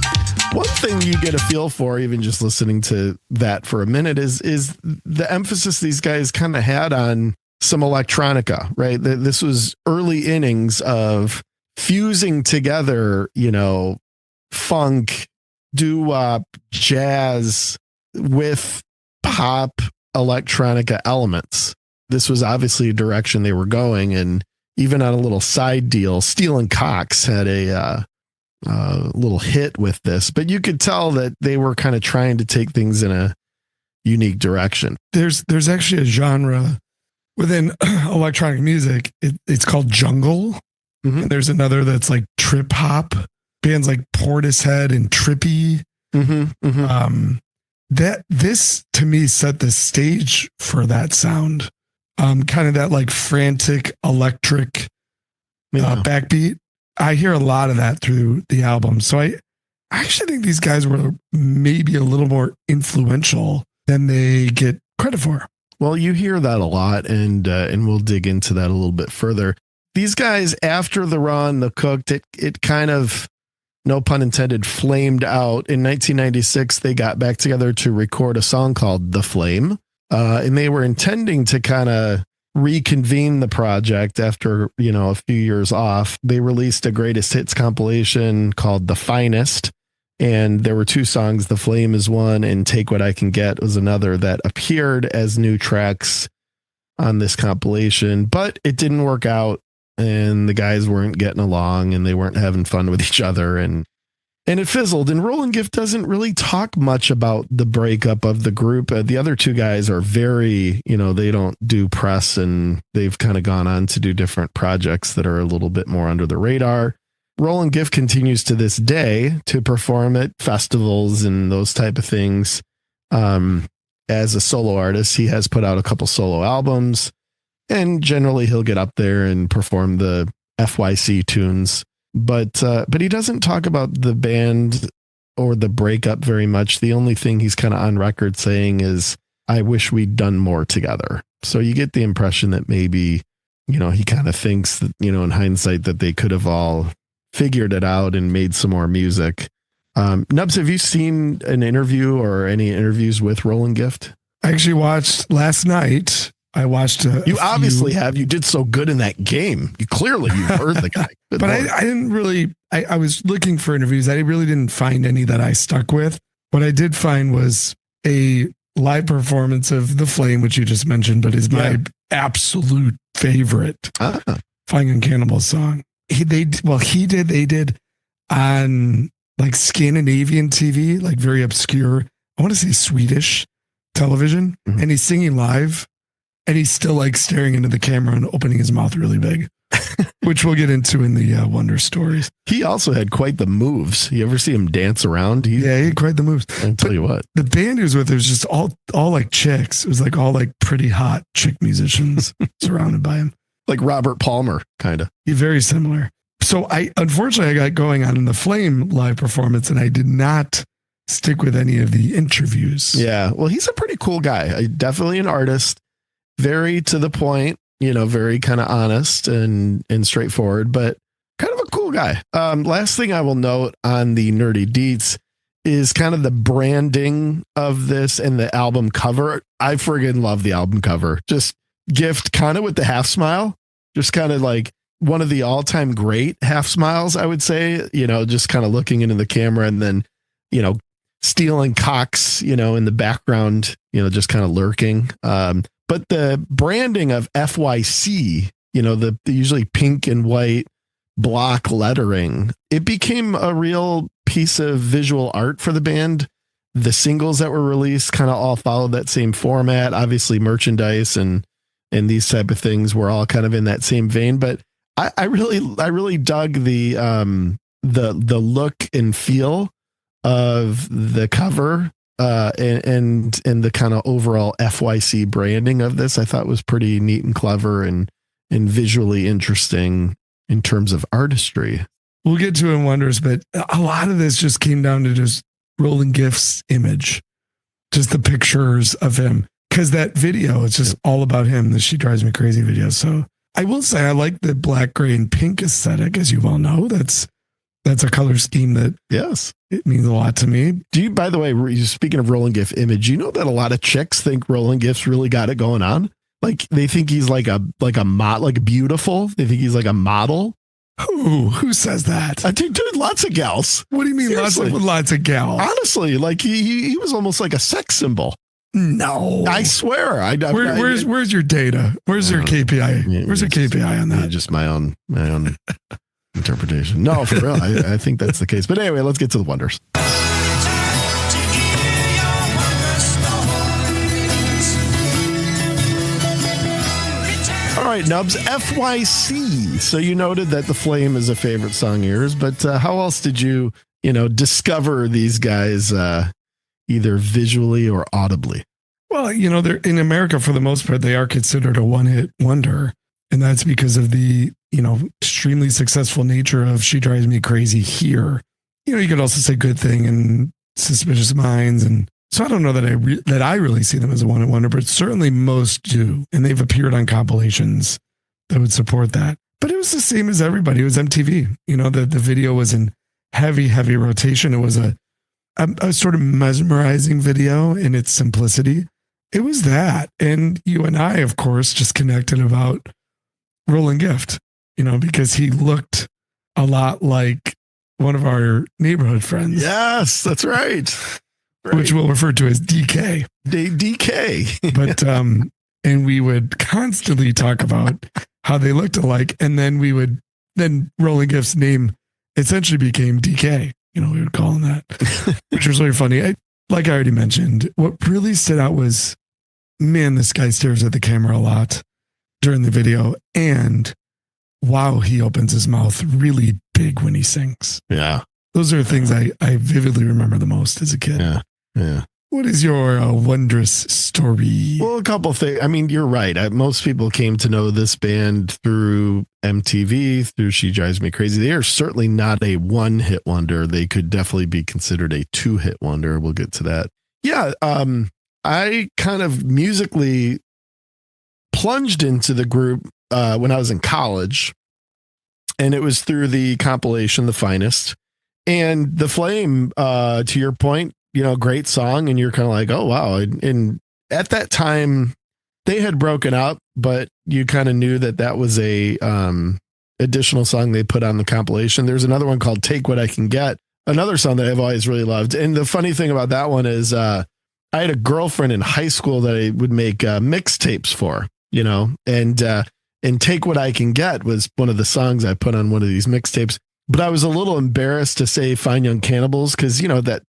one thing you get a feel for, even just listening to that for a minute, is the emphasis these guys kind of had on some electronica, right? This was early innings of fusing together, funk, doo-wop, jazz with pop electronica elements. This was obviously a direction they were going, and even on a little side deal, Steele and Cox had a little hit with this, but you could tell that they were kind of trying to take things in a unique direction.
There's actually a genre within electronic music. It's called jungle.
Mm-hmm.
And there's another that's like trip hop. Bands like Portishead and Trippy.
Mm-hmm, mm-hmm.
That this to me set the stage for that sound. Kind of that like frantic electric backbeat. I hear a lot of that through the album. So I actually think these guys were maybe a little more influential than they get credit for.
Well, you hear that a lot, and we'll dig into that a little bit further. These guys, after the raw and the cooked, it kind of, no pun intended, flamed out. In 1996, they got back together to record a song called The Flame. And they were intending to kind of reconvene the project after, a few years off. They released a greatest hits compilation called The Finest. And there were two songs. The Flame is one, and Take What I Can Get was another, that appeared as new tracks on this compilation. But it didn't work out, and the guys weren't getting along, and they weren't having fun with each other. And it fizzled. And Roland Gift doesn't really talk much about the breakup of the group. The other two guys are very, they don't do press, and they've kind of gone on to do different projects that are a little bit more under the radar. Roland Gift continues to this day to perform at festivals and those type of things. As a solo artist, he has put out a couple solo albums, and generally he'll get up there and perform the FYC tunes. But he doesn't talk about the band or the breakup very much. The only thing he's kind of on record saying is, I wish we'd done more together. So you get the impression that maybe, he kind of thinks that, in hindsight, that they could have all figured it out and made some more music. Nubs, have you seen an interview or any interviews with Roland Gift?
I actually watched last night. I watched.
You obviously have. You did so good in that game. You've heard the guy.
But I didn't really. I was looking for interviews. I really didn't find any that I stuck with. What I did find was a live performance of The Flame, which you just mentioned, but is my absolute favorite Fine Young Cannibals song. They did on like Scandinavian TV, like very obscure. I want to say Swedish television,
Mhm.
and he's singing live, and he's still like staring into the camera and opening his mouth really big, which we'll get into in the Wonder stories.
He also had quite the moves. You ever see him dance around? He
had quite the moves.
I'll tell you what.
The band he was with, it was just all like chicks. It was like all like pretty hot chick musicians surrounded by him.
Like Robert Palmer, kind of.
Very similar. So unfortunately I got going on in the Flame live performance, and I did not stick with any of the interviews.
Yeah. Well, he's a pretty cool guy. Definitely an artist. Very to the point, very kind of honest and straightforward, but kind of a cool guy. Last thing I will note on the Nerdy Deets is kind of the branding of this and the album cover. I friggin' love the album cover. Just Gift kind of with the half smile, just kind of like one of the all-time great half smiles, I would say, just kind of looking into the camera, and then, stealing cocks, in the background, just kind of lurking. But the branding of FYC, the usually pink and white block lettering, it became a real piece of visual art for the band. The singles that were released kind of all followed that same format. Obviously, merchandise and these type of things were all kind of in that same vein. But I really dug the look and feel of the cover. And the kind of overall FYC branding of this, I thought was pretty neat and clever and visually interesting in terms of artistry.
We'll get to in Wonders, but a lot of this just came down to just Roland Gift's image, just the pictures of him, because that video is just all about him, the She Drives Me Crazy video. So I will say I like the black, gray, and pink aesthetic, as you well know. That's a color scheme that it means a lot to me.
Do you, by the way, speaking of Roland Gift image, you know that a lot of chicks think Roland Gift's really got it going on? Like they think he's like a beautiful. They think he's like a model.
Who says that?
I think, dude, lots of gals.
What do you mean lots of gals?
Honestly, like he was almost like a sex symbol.
No,
I swear.
Where's your data? Where's your KPI? Where's your KPI on that?
Just my own interpretation. No, for real. I think that's the case. But anyway, let's get to the Wonders. All right, Nubs, FYC. So you noted that The Flame is a favorite song of yours, but how else did you discover these guys either visually or audibly?
Well, they're in America, for the most part, they are considered a one-hit wonder. And that's because of the, extremely successful nature of She Drives Me Crazy here. You could also say Good Thing and Suspicious Minds. And so I don't know that I really see them as a one-hit wonder, but certainly most do. And they've appeared on compilations that would support that. But it was the same as everybody. It was MTV. The video was in heavy, heavy rotation. It was a sort of mesmerizing video in its simplicity. It was that. And you and I, of course, just connected about Roland Gift, because he looked a lot like one of our neighborhood friends.
Yes, that's right.
Which we'll refer to as DK.
DK.
But, and we would constantly talk about how they looked alike. And then Roland Gift's name essentially became DK. We would call him that, which was really funny. Like I already mentioned, what really stood out was, man, this guy stares at the camera a lot during the video. And wow, he opens his mouth really big when he sings.
Yeah.
Those are things I vividly remember the most as a kid.
Yeah.
What is your wondrous story?
Well, a couple of things. I mean, you're right. Most people came to know this band through MTV, through She Drives Me Crazy. They are certainly not a one-hit wonder. They could definitely be considered a two-hit wonder. We'll get to that. Yeah, I kind of musically plunged into the group when I was in college, and it was through the compilation, The Finest. And The Flame, to your point, great song, and you're kind of like, oh, wow. And at that time, they had broken up, but you kind of knew that was a additional song they put on the compilation. There's another one called Take What I Can Get, another song that I've always really loved. And the funny thing about that one is I had a girlfriend in high school that I would make mixtapes for, and Take What I Can Get was one of the songs I put on one of these mixtapes. But I was a little embarrassed to say Fine Young Cannibals because, that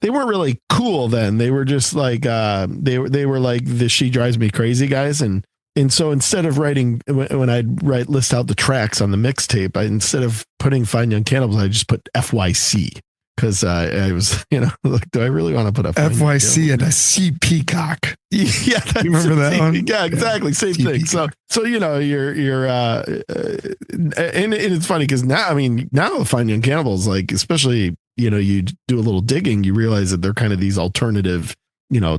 they weren't really cool then. They were just like they were like the She Drives Me Crazy guys, and so instead of writing when I'd list out the tracks on the mixtape, instead of putting Fine Young Cannibals, I just put FYC because I was like, do I really want to put a
FYC and a C Peacock?
Yeah, that's
you remember that one?
Yeah, exactly, same thing. So you're and it's funny because now Fine Young Cannibals, like especially you do a little digging, you realize that they're kind of these alternative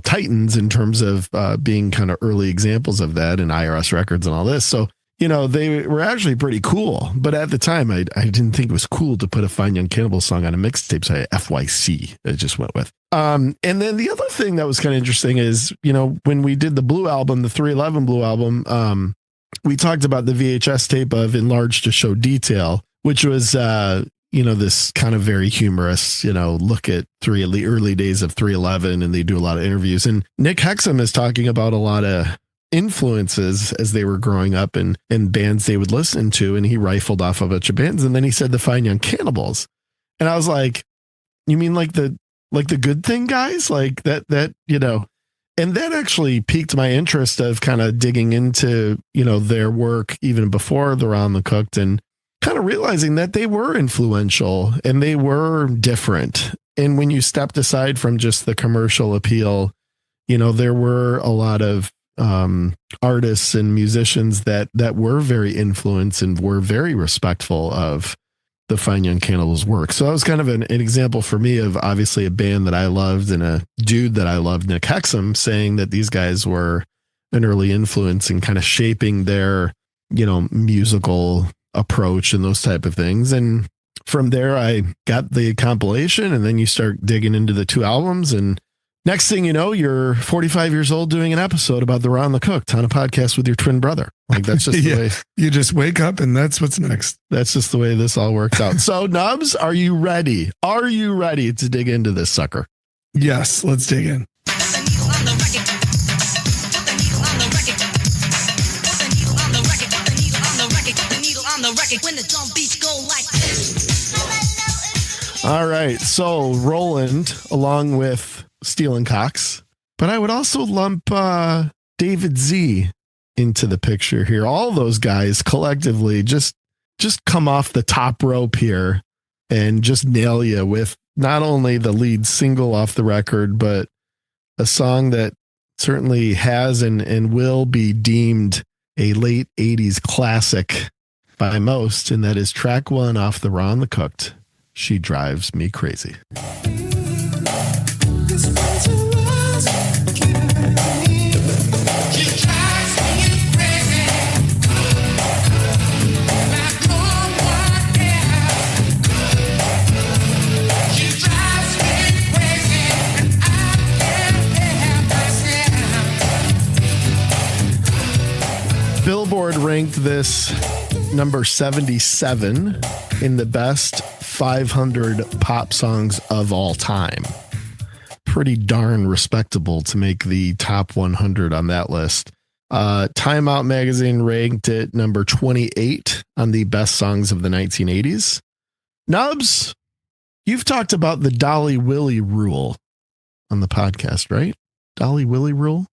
titans in terms of being kind of early examples of that in IRS records and all this. So they were actually pretty cool, but at the time I didn't think it was cool to put a Fine Young Cannibals song on a mixtape. So FYC I just went with. And then the other thing that was kind of interesting is when we did the Blue album, the 311 Blue album, we talked about the VHS tape of Enlarged to Show Detail, which was this kind of very humorous, look at the early days of 311, and they do a lot of interviews. And Nick Hexum is talking about a lot of influences as they were growing up and bands they would listen to. And he rifled off a bunch of bands. And then he said the Fine Young Cannibals. And I was like, you mean like the Good Thing guys? Like that, and that actually piqued my interest of kind of digging into, their work even before they're on the Cooked, and kind of realizing that they were influential and they were different. And when you stepped aside from just the commercial appeal, there were a lot of artists and musicians that were very influenced and were very respectful of the Fine Young Cannibals work. So that was kind of an example for me of obviously a band that I loved and a dude that I loved, Nick Hexum, saying that these guys were an early influence in kind of shaping their, musical approach and those type of things. And from there, I got the compilation, and then you start digging into the two albums, and next thing you know, you're 45 years old doing an episode about the Raw and the Cooked on a podcast with your twin brother. Like that's just the way
you just wake up and that's what's next.
That's just the way this all works out. So Nubs, are you ready? Are you ready to dig into this sucker?
Yes, let's dig in.
All right. So Roland, along with Steele and Cox, but I would also lump David Z into the picture here. All those guys collectively just come off the top rope here and just nail you with not only the lead single off the record, but a song that certainly has and will be deemed a late 80s classic by most, and that is track 1 off the Raw and the Cooked, She Drives Me Crazy. Billboard ranked this number 77 in the best 500 pop songs of all time. Pretty darn respectable to make the top 100 on that list. Time Out magazine ranked it number 28 on the best songs of the 1980s. Nubs, you've talked about the Dolly Willie rule on the podcast, right? Dolly Willie rule?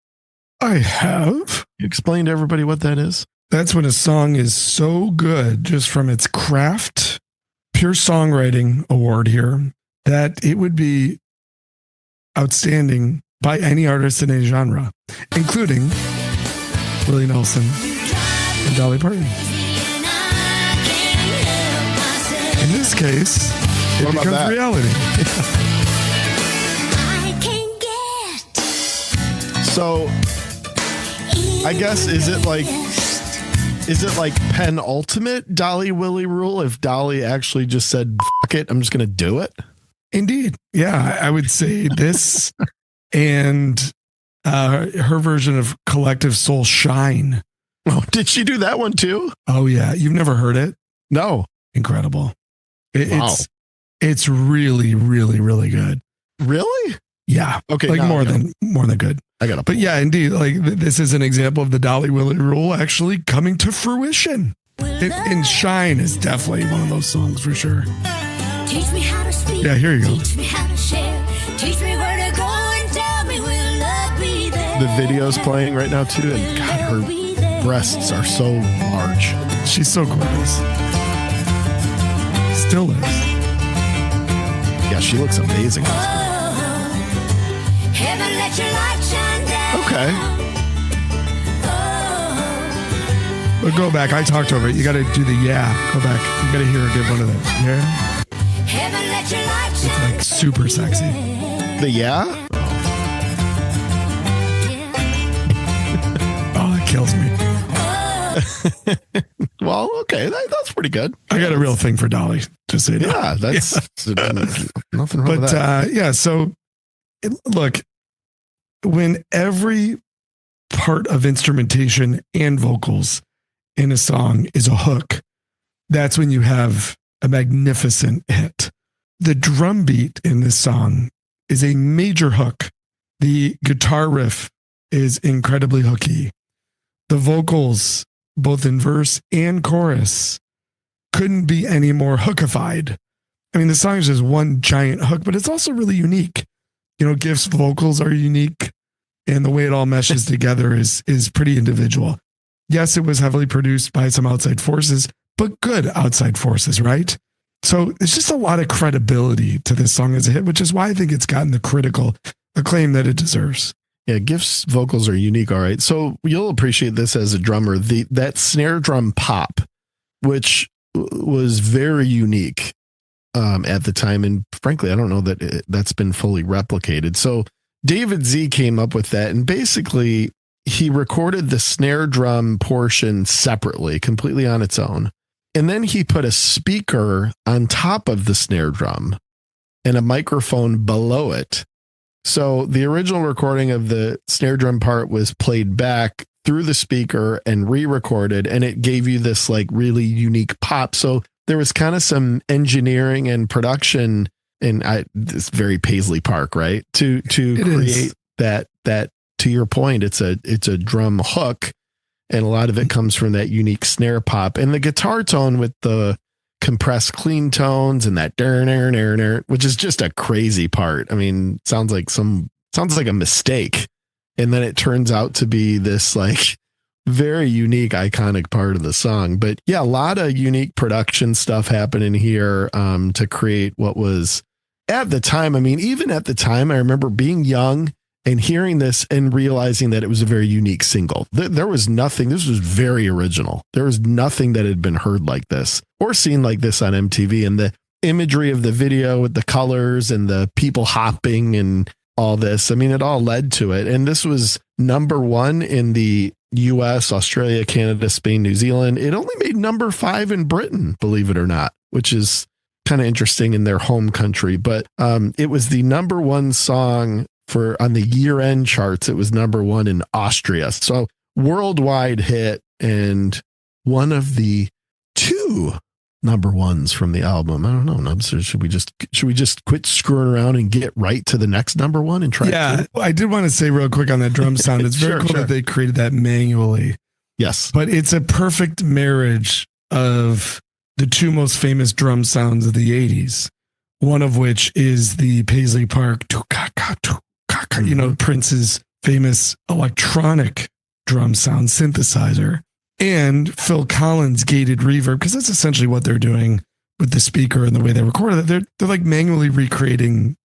I have.
You explain to everybody what that is?
That's when a song is so good just from its craft, pure songwriting award here, that it would be outstanding by any artist in any genre, including Willie Nelson and Dolly Parton. In this case, it becomes reality.
So, I guess, is it like penultimate Dolly Willie rule? If Dolly actually just said, "Fuck it, I'm just going to do it."
Indeed. Yeah, I would say this and her version of Collective Soul Shine.
Oh, did she do that one too?
Oh yeah. You've never heard it?
No.
Incredible.
Wow.
It's really, really, really good.
Really?
Yeah.
Okay.
Like more than good.
I got it.
But yeah, indeed. Like this is an example of the Dolly Willie rule actually coming to fruition. And Shine is definitely one of those songs for sure.
Teach me how to speak.
Yeah, here you go.
Teach me how to share. Teach me where to go and tell me will love be there.
The video's playing right now too, and God, her breasts are so large.
She's so gorgeous. Still is.
Yeah, she looks amazing.
Heaven, let your light shine down.
Okay.
But go back. I talked over it. You got to do the yeah. Go back. You got to hear her give one of those. Yeah.
Heaven, let your light
It's
shine
like super sexy.
The yeah?
Oh, that kills me.
Well, okay, that's pretty good.
I got a real thing for Dolly. Just so you know.
Yeah, that's nothing wrong with
But
that.
yeah, so look, when every part of instrumentation and vocals in a song is a hook, that's when you have a magnificent hit. The drum beat in this song is a major hook. The guitar riff is incredibly hooky. The vocals, both in verse and chorus, couldn't be any more hookified. I mean, the song is just one giant hook, but it's also really unique. You know, Gift's vocals are unique, and the way it all meshes together is pretty individual. Yes, it was heavily produced by some outside forces, but good outside forces, right? So it's just a lot of credibility to this song as a hit, which is why I think it's gotten the critical acclaim that it deserves.
Yeah, Gift's vocals are unique. All right. So you'll appreciate this as a drummer. That snare drum pop, which was very unique at the time. And frankly, I don't know that that's been fully replicated. So David Z came up with that. And basically, he recorded the snare drum portion separately, completely on its own. And then he put a speaker on top of the snare drum and a microphone below it. So the original recording of the snare drum part was played back through the speaker and re-recorded, and it gave you this like really unique pop. So there was kind of some engineering and production, and it's very Paisley Park, right? To create that to your point, it's a drum hook, and a lot of it comes from that unique snare pop and the guitar tone with the compressed clean tones and that which is just a crazy part. I mean, sounds like a mistake. And then it turns out to be this like very unique, iconic part of the song. But yeah, a lot of unique production stuff happening here to create what was at the time. I mean, even at the time, I remember being young and hearing this and realizing that it was a very unique single. There was nothing. This was very original. There was nothing that had been heard like this or seen like this on MTV. And the imagery of the video with the colors and the people hopping and all this, I mean, it all led to it. And this was number one in the US, Australia, Canada, Spain, New Zealand. It only made number 5 in Britain, believe it or not, which is kind of interesting in their home country. But it was the number one song on the year-end charts. It was number 1 in Austria. So worldwide hit, and one of the 2 number ones from the album. I don't know, Nubs. Should we just quit screwing around and get right to the next number 1 and try?
Yeah, I did want to say real quick on that drum sound. It's very cool that they created that manually.
Yes,
but it's a perfect marriage of the 2 most famous drum sounds of the 80s. One of which is the Paisley Park, you know, Prince's famous electronic drum sound synthesizer, and Phil Collins' gated reverb, because that's essentially what they're doing with the speaker and the way they recorded it. They're like manually recreating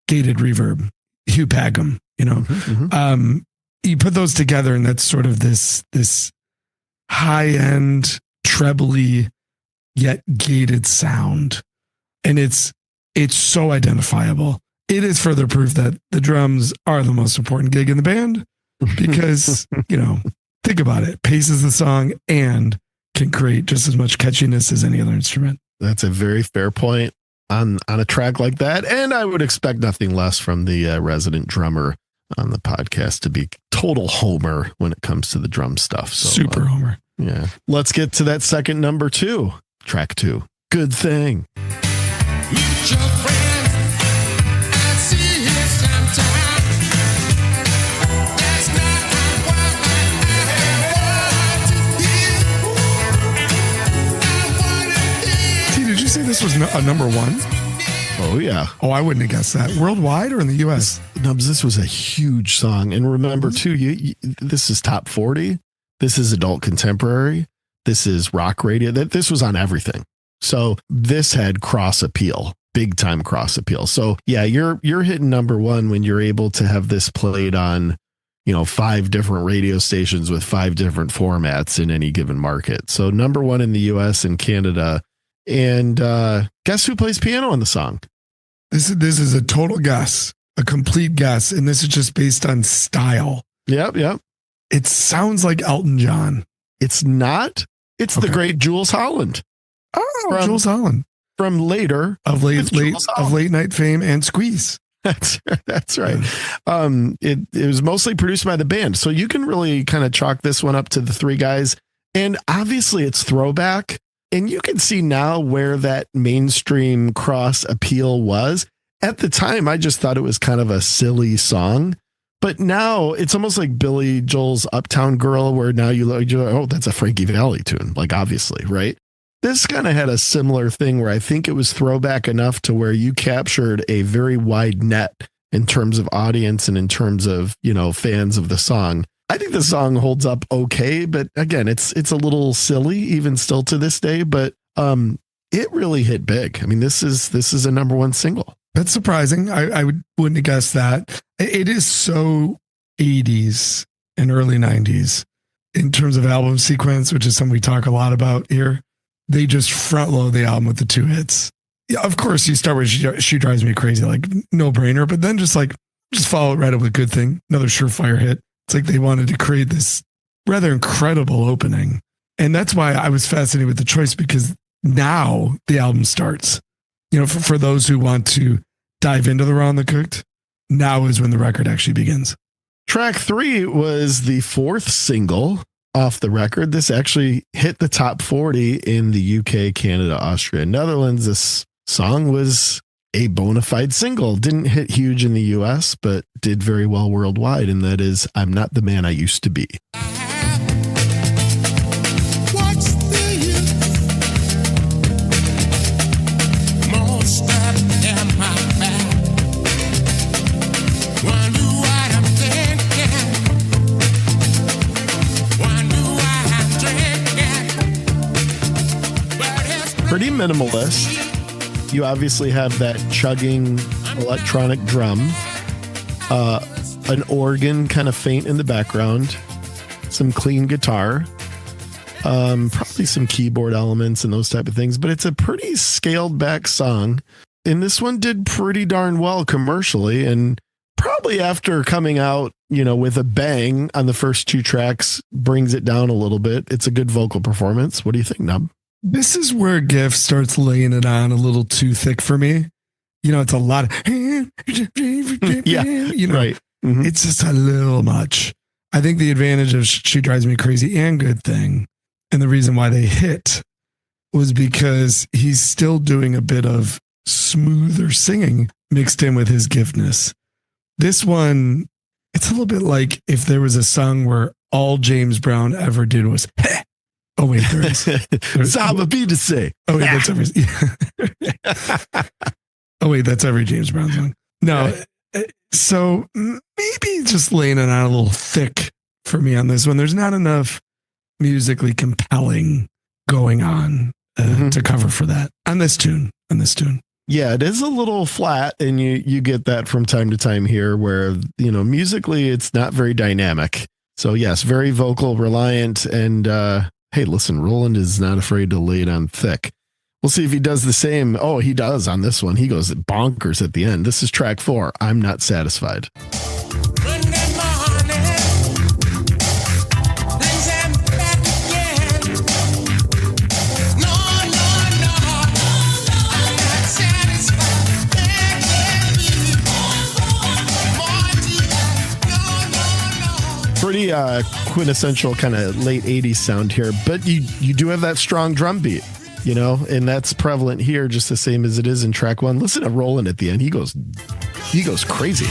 gated reverb, Hugh Pagham, you know. You put those together, and that's sort of this high-end, trebly, yet gated sound. And it's so identifiable. It is further proof that the drums are the most important gig in the band because, you know, think about it. Paces the song and can create just as much catchiness as any other instrument.
That's a very fair point on a track like that. And I would expect nothing less from the resident drummer on the podcast to be total homer when it comes to the drum stuff. So,
super homer.
Yeah. Let's get to that second number 2, track 2. Good Thing.
Meet your friends and see you sometime. That's not what I want to hear.
T, did you say this was a number 1?
Oh, yeah.
Oh, I wouldn't have guessed that. Worldwide or in the U.S.?
Nubs, this was a huge song. And remember, too, this is top 40. This is adult contemporary. This is rock radio. This was on everything. So this had cross appeal, big time cross appeal. So, yeah, you're hitting number one when you're able to have this played on, 5 different radio stations with 5 different formats in any given market. So number one in the U.S. and Canada. And guess who plays piano on the song?
This is a total guess, a complete guess. And this is just based on style.
Yep.
It sounds like Elton John.
It's not. It's the great Jules Holland.
Oh, Jules Holland.
From later.
Of late night fame and Squeeze.
That's right. It was mostly produced by the band. So you can really kind of chalk this one up to the 3 guys. And obviously it's throwback. And you can see now where that mainstream cross appeal was. At the time, I just thought it was kind of a silly song. But now it's almost like Billy Joel's Uptown Girl, where now you're like, oh, that's a Frankie Valli tune. Like, obviously, right? This kind of had a similar thing where I think it was throwback enough to where you captured a very wide net in terms of audience and in terms of, fans of the song. I think the song holds up okay, but again, it's a little silly even still to this day, but it really hit big. I mean, this is a number 1 single.
That's surprising. I wouldn't have guessed that. It is so 80s and early 90s in terms of album sequence, which is something we talk a lot about here. They just front load the album with the 2 hits. Yeah, of course, you start with She Drives Me Crazy, like no brainer, but then just follow it right up with Good Thing, another surefire hit. It's like they wanted to create this rather incredible opening. And that's why I was fascinated with the choice, because now the album starts. For those who want to dive into the Raw and the Cooked, now is when the record actually begins.
Track 3 was the 4th single off the record. This actually hit the top 40 in the UK, Canada, Austria, and Netherlands. This song was a bona fide single. Didn't hit huge in the US, but did very well worldwide. And that is I'm Not the Man I Used to Be. Pretty minimalist. You obviously have that chugging electronic drum, an organ kind of faint in the background, some clean guitar, probably some keyboard elements and those type of things, but it's a pretty scaled back song. And this one did pretty darn well commercially, and probably after coming out, with a bang on the first 2 tracks, brings it down a little bit. It's a good vocal performance. What do you think, Nub?
This is where Gift starts laying it on a little too thick for me. It's a lot of,
right. Mm-hmm.
It's just a little much. I think the advantage of She Drives Me Crazy and Good Thing, and the reason why they hit, was because he's still doing a bit of smoother singing mixed in with his giftness. This one, it's a little bit like if there was a song where all James Brown ever did was, heh. Oh, wait, there is.
Saba B to say.
Oh, wait, that's every. Oh, wait, that's every James Brown song. No. So maybe just laying it on a little thick for me on this one. There's not enough musically compelling going on to cover for that on this tune.
Yeah, it is a little flat, and you get that from time to time here where, musically it's not very dynamic. So yes, very vocal reliant, and hey, listen, Roland is not afraid to lay it on thick. We'll see if he does the same. Oh, he does on this one. He goes bonkers at the end. This is track 4. I'm Not Satisfied. Pretty quintessential kind of late 80s sound here, but you do have that strong drum beat, and that's prevalent here just the same as it is in track 1. Listen to Roland at the end. He goes crazy.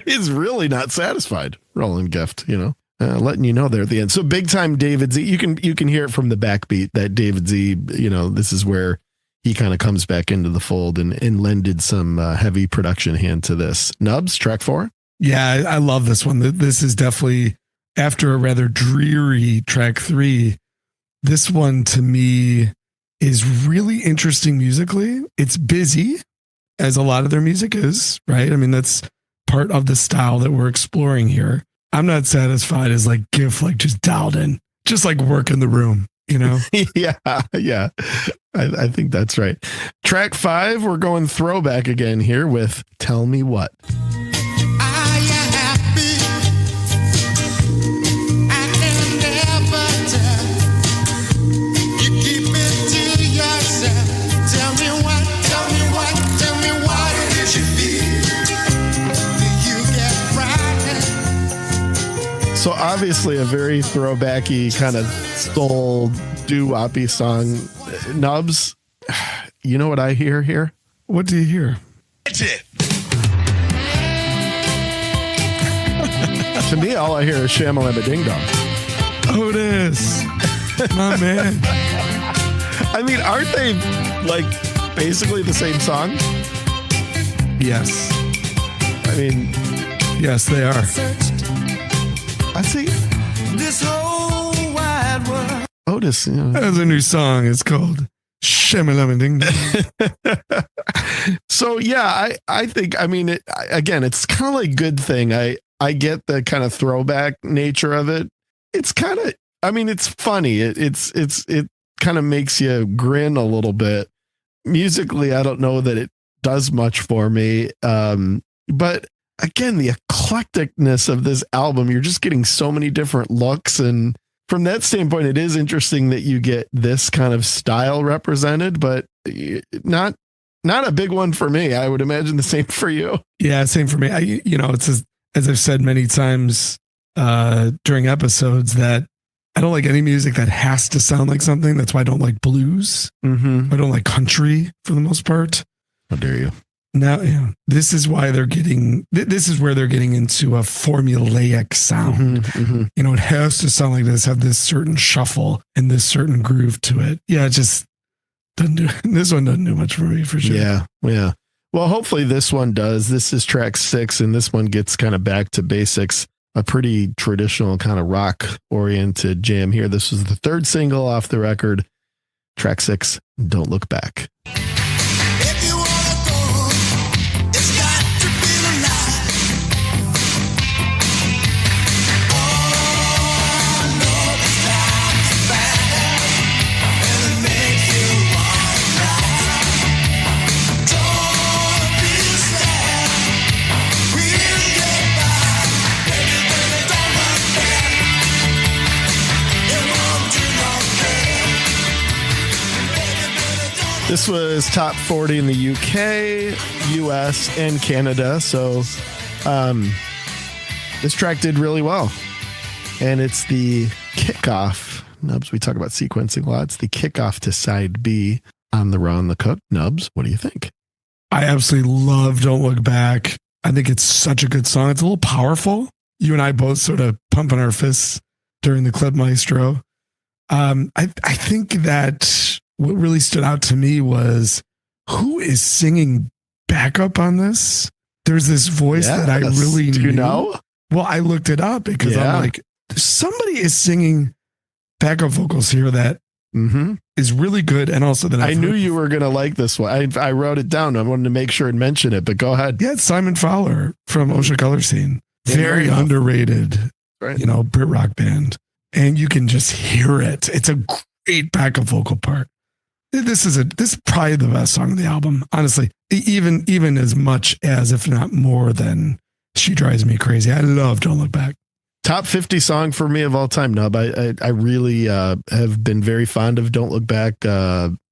He's really not satisfied, Roland Gift, letting you know there at the end. So big time David Z. You can hear it from the backbeat that David Z. This is where he kind of comes back into the fold and lended some heavy production hand to this. Nubs, track 4.
Yeah, I love this one. This is definitely, after a rather dreary track 3, this one to me is really interesting musically. It's busy, as a lot of their music is, right? I mean, that's part of the style that we're exploring here. I'm not satisfied as like Gift, like just dialed in, just like work in the room,
yeah. I think that's right. Track 5, we're going throwback again here with Tell Me What.
Are you happy? I can never tell. You keep it to yourself. Tell me what, tell me what, tell me what it is you feel. Do you get frightened?
So obviously a very throwbacky kind of soul doo-woppy song. Nubs, you know what I hear here?
What do you hear?
That's it.
To me, all I hear is Shamalama Ding Dong.
Otis, my man.
I mean, aren't they like basically the same song?
Yes.
I mean,
Yes, they are.
I see
This whole wide world.
Otis.
There's a new song. It's called Shamalama Ding Dong.
So yeah, I think, I mean, again, it's kind of like Good Thing. I get the kind of throwback nature of it. It's kind of, I mean, it's funny. It kind of makes you grin a little bit. Musically, I don't know that it does much for me. But again, the eclecticness of this album, you're just getting so many different looks. And from that standpoint, it is interesting that you get this kind of style represented, but not a big one for me. I would imagine the same for you.
Yeah, same for me. It's as I've said many times during episodes that I don't like any music that has to sound like something. That's why I don't like blues.
Mm-hmm.
I don't like country for the most part.
How dare you?
Now, this is why this is where they're getting into a formulaic sound.
Mm-hmm.
It has to sound like this, have this certain shuffle and this certain groove to it. Yeah, it just doesn't do, this one doesn't do much for me for sure.
Yeah. Well, hopefully this one does. This is track 6, and this one gets kind of back to basics. A pretty traditional kind of rock oriented jam here. This was the 3rd single off the record. Track 6, Don't Look Back.
If you wanna go, it's got to be the night. Oh, no, it's time to back, and it makes you wanna cry. Don't be sad, we'll get by. Baby, baby, don't look back. It won't do no good. Baby, baby, don't.
This was top 40 in the UK, US, and Canada. So this track did really well. And it's the kickoff. Nubs, we talk about sequencing a lot. It's the kickoff to side B on the Raw and the Cook. Nubs, what do you think?
I absolutely love Don't Look Back. I think it's such a good song. It's a little powerful. You and I both sort of pumping our fists during the Clip Maestro. I think that what really stood out to me was who is singing backup on this? There's this voice that I really
do
knew.
you know?
Well, I looked it up because
Yeah.
I'm like, somebody is singing backup vocals here that is really good. And also that
I knew you were going to like this one. I wrote it down. I wanted to make sure and mention it, but go ahead.
Yeah, it's Simon Fowler from Ocean Color Scene.
Yeah,
Very
enough.
underrated,
Right.
Brit rock band. And you can just hear it. It's a great backup vocal part. This is probably the best song of the album, honestly. Even as much as, if not more than, She Drives Me Crazy. I love Don't Look Back.
Top 50 song for me of all time, Nub. I really have been very fond of Don't Look Back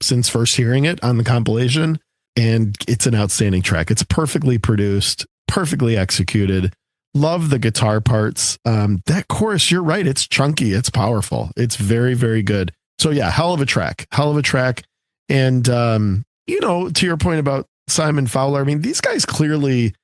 since first hearing it on the compilation. And it's an outstanding track. It's perfectly produced, perfectly executed. Love the guitar parts. That chorus, you're right. It's chunky. It's powerful. It's very, very good. So yeah, hell of a track. And, to your point about Simon Fowler, I mean, these guys clearly,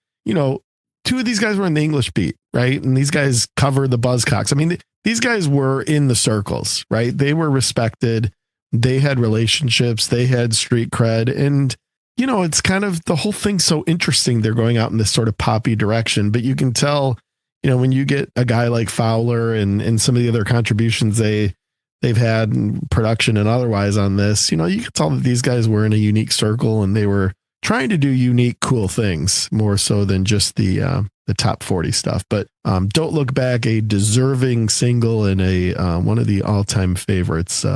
two of these guys were in the English beat, right? And these guys cover the Buzzcocks. I mean, these guys were in the circles, right? They were respected. They had relationships. They had street cred. And, you know, it's kind of the whole thing's so interesting. They're going out in this sort of poppy direction, but you can tell, you know, when you get a guy like Fowler and some of the other contributions they've had in production and otherwise on this, you know, you can tell that these guys were in a unique circle and they were trying to do unique, cool things more so than just the top 40 stuff. But Don't Look Back, a deserving single and a one of the all-time favorites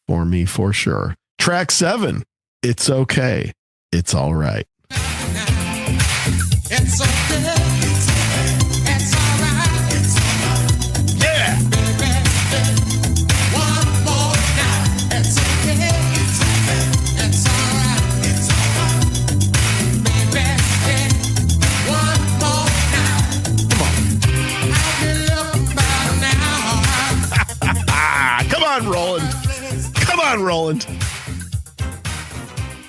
for me for sure. Track 7, It's Okay, It's All Right.
It's okay. It's all right. Yeah. Baby, one more now. It's okay. It's all right. Baby, one more now. I'll be looking better now.
Come on, Roland. Come on, Roland.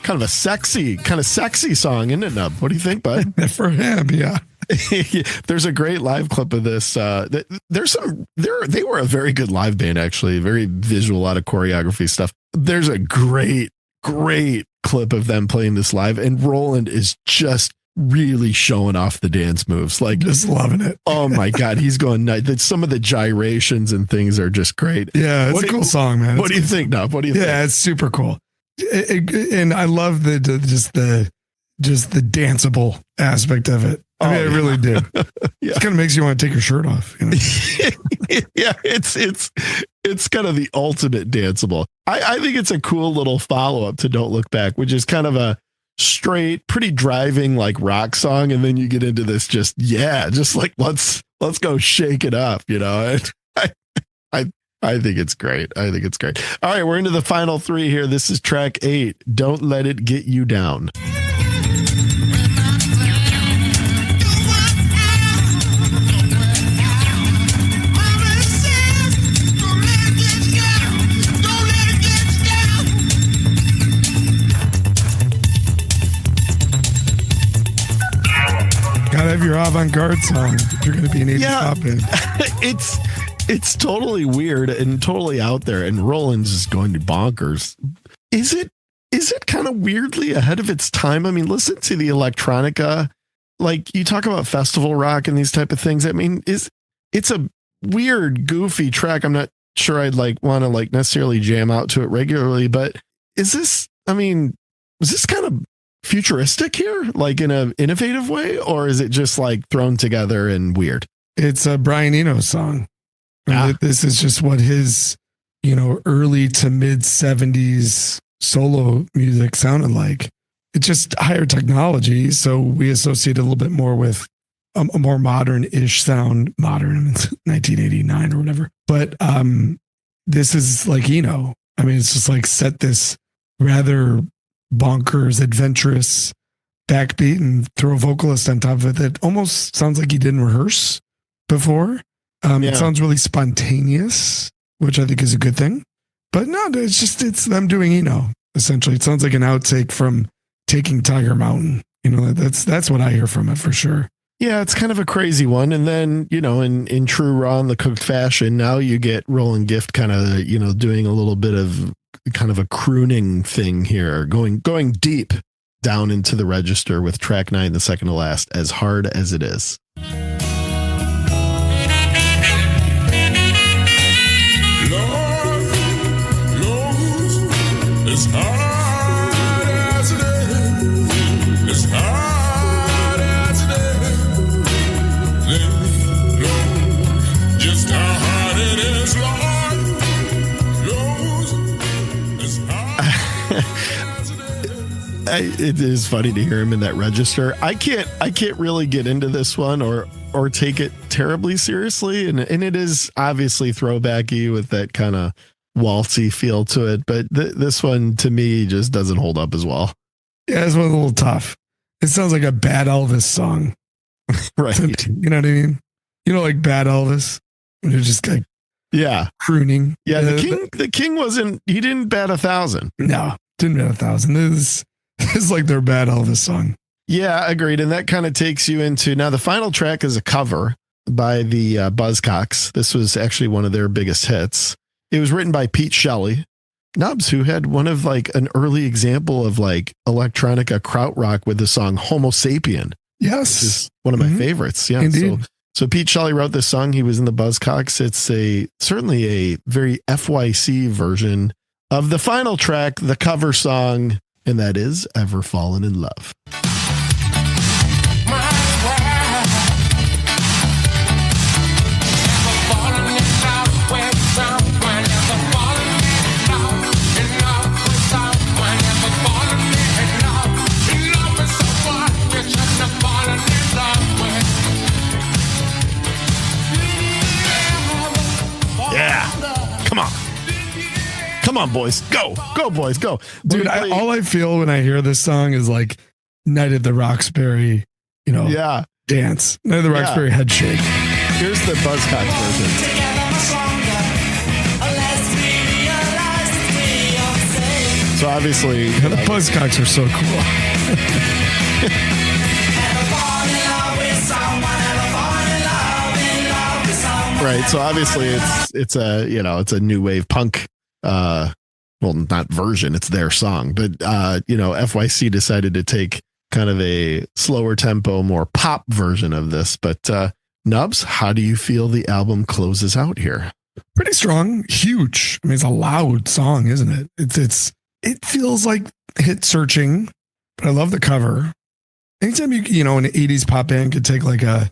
Kind of sexy song, isn't it, Nub? What do you think, bud?
For him, yeah.
There's a great live clip of this. They were a very good live band, actually. Very visual, a lot of choreography stuff. There's a great clip of them playing this live, and Roland is just really showing off the dance moves. Like,
Just loving it.
oh my God, he's going nuts. Some of the gyrations and things are just great.
Yeah, it's a cool song, man.
What do you think, Nub? What do you think?
Yeah, it's super cool. And I love just the danceable aspect of it. I mean, I really do.
Yeah.
It kind of makes you want to take your shirt off. You know?
Yeah, it's kind of the ultimate danceable. I think it's a cool little follow-up to Don't Look Back, which is kind of a straight, pretty driving like rock song, and then you get into this just like let's go shake it up, you know. I think it's great. All right, we're into the final 3 here. This is track 8, Don't Let It Get You Down.
Gotta have your avant-garde song if you're gonna be an 80s pop band.
It's totally weird and totally out there, and Roland's is going to bonkers. Is it kind of weirdly ahead of its time? I mean, listen to the electronica. Like, you talk about festival rock and these type of things. I mean, it's a weird, goofy track. I'm not sure I'd want to necessarily jam out to it regularly, but is this kind of futuristic here, like in an innovative way, or is it just like thrown together and weird?
It's a Brian Eno song. This is just what his, early to mid 70s solo music sounded like. It's just higher technology, so we associate a little bit more with a more modern-ish sound. Modern, 1989 or whatever. But this is like Eno. I mean, it's just like set this rather bonkers, adventurous backbeat and throw a vocalist on top of it that almost sounds like he didn't rehearse before. It sounds really spontaneous, which I think is a good thing. But no, it's them doing Eno, essentially. It sounds like an outtake from Taking Tiger Mountain. That's what I hear from it for sure.
Yeah, it's kind of a crazy one. And then, in true Raw and the Cooked fashion, now you get Roland Gift kind of, doing a little bit of kind of a crooning thing here, going deep down into the register with track 9, the second to last, As Hard as It Is.
As hard as it is, as hard as it is, let me know just how hard it is, Lord. As hard as it is.
It is funny to hear him in that register. I can't really get into this one or take it terribly seriously, and it is obviously throwbacky with that kind of waltzy feel to it, but this one to me just doesn't hold up as well.
Yeah, this one's a little tough. It sounds like a Bad Elvis song.
Right.
You know what I mean? Like Bad Elvis. They're just like crooning.
Yeah, the king he didn't bat 1,000.
No, didn't bat 1,000. This is like their Bad Elvis song.
Yeah, agreed. And that kind of takes you into now the final track is a cover by the Buzzcocks. This was actually one of their biggest hits. It was written by Pete Shelley. Nubs, who had one of like an early example of like electronica krautrock with the song Homo Sapien.
Yes.
Which is one of my favorites. Yeah.
Indeed.
So Pete Shelley wrote this song. He was in the Buzzcocks. It's certainly a very FYC version of the final track, the cover song, and that is Ever Fallen in Love. Come on, boys. Go, boys, go.
Dude, all I feel when I hear this song is like Night at the Roxbury, dance. Night at the Roxbury head shake.
Here's the Buzzcocks version. So obviously,
the Buzzcocks are so cool.
Right. So obviously it's a new wave punk well, not version, it's their song, but FYC decided to take kind of a slower tempo, more pop version of this. But Nubs, how do you feel the album closes out here?
Pretty strong, huge. I mean, it's a loud song, isn't it? It feels like hit searching, but I love the cover. Anytime an 80s pop band could take like a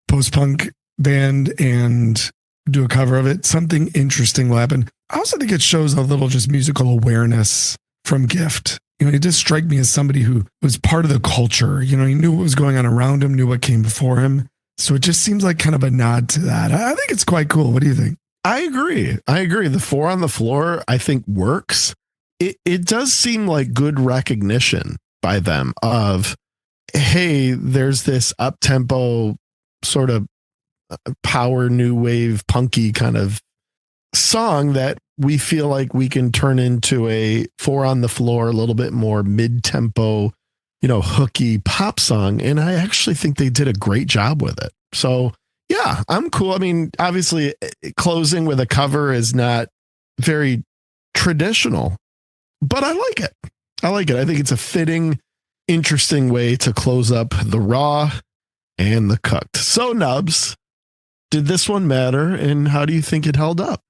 post-punk band and do a cover of it, something interesting will happen. I also think it shows a little just musical awareness from Gift. He just strike me as somebody who was part of the culture. He knew what was going on around him, knew what came before him. So it just seems like kind of a nod to that. I think it's quite cool. What do you think?
I agree. The 4 on the floor, I think, works. It does seem like good recognition by them of, hey, there's this up-tempo sort of power new wave punky kind of song that we feel like we can turn into a 4 on the floor, a little bit more mid-tempo, hooky pop song. And I actually think they did a great job with it. So yeah, I'm cool. I mean, obviously closing with a cover is not very traditional, but I like it. I think it's a fitting, interesting way to close up the raw and the cooked. So Nubs, did this one matter? And how do you think it held up?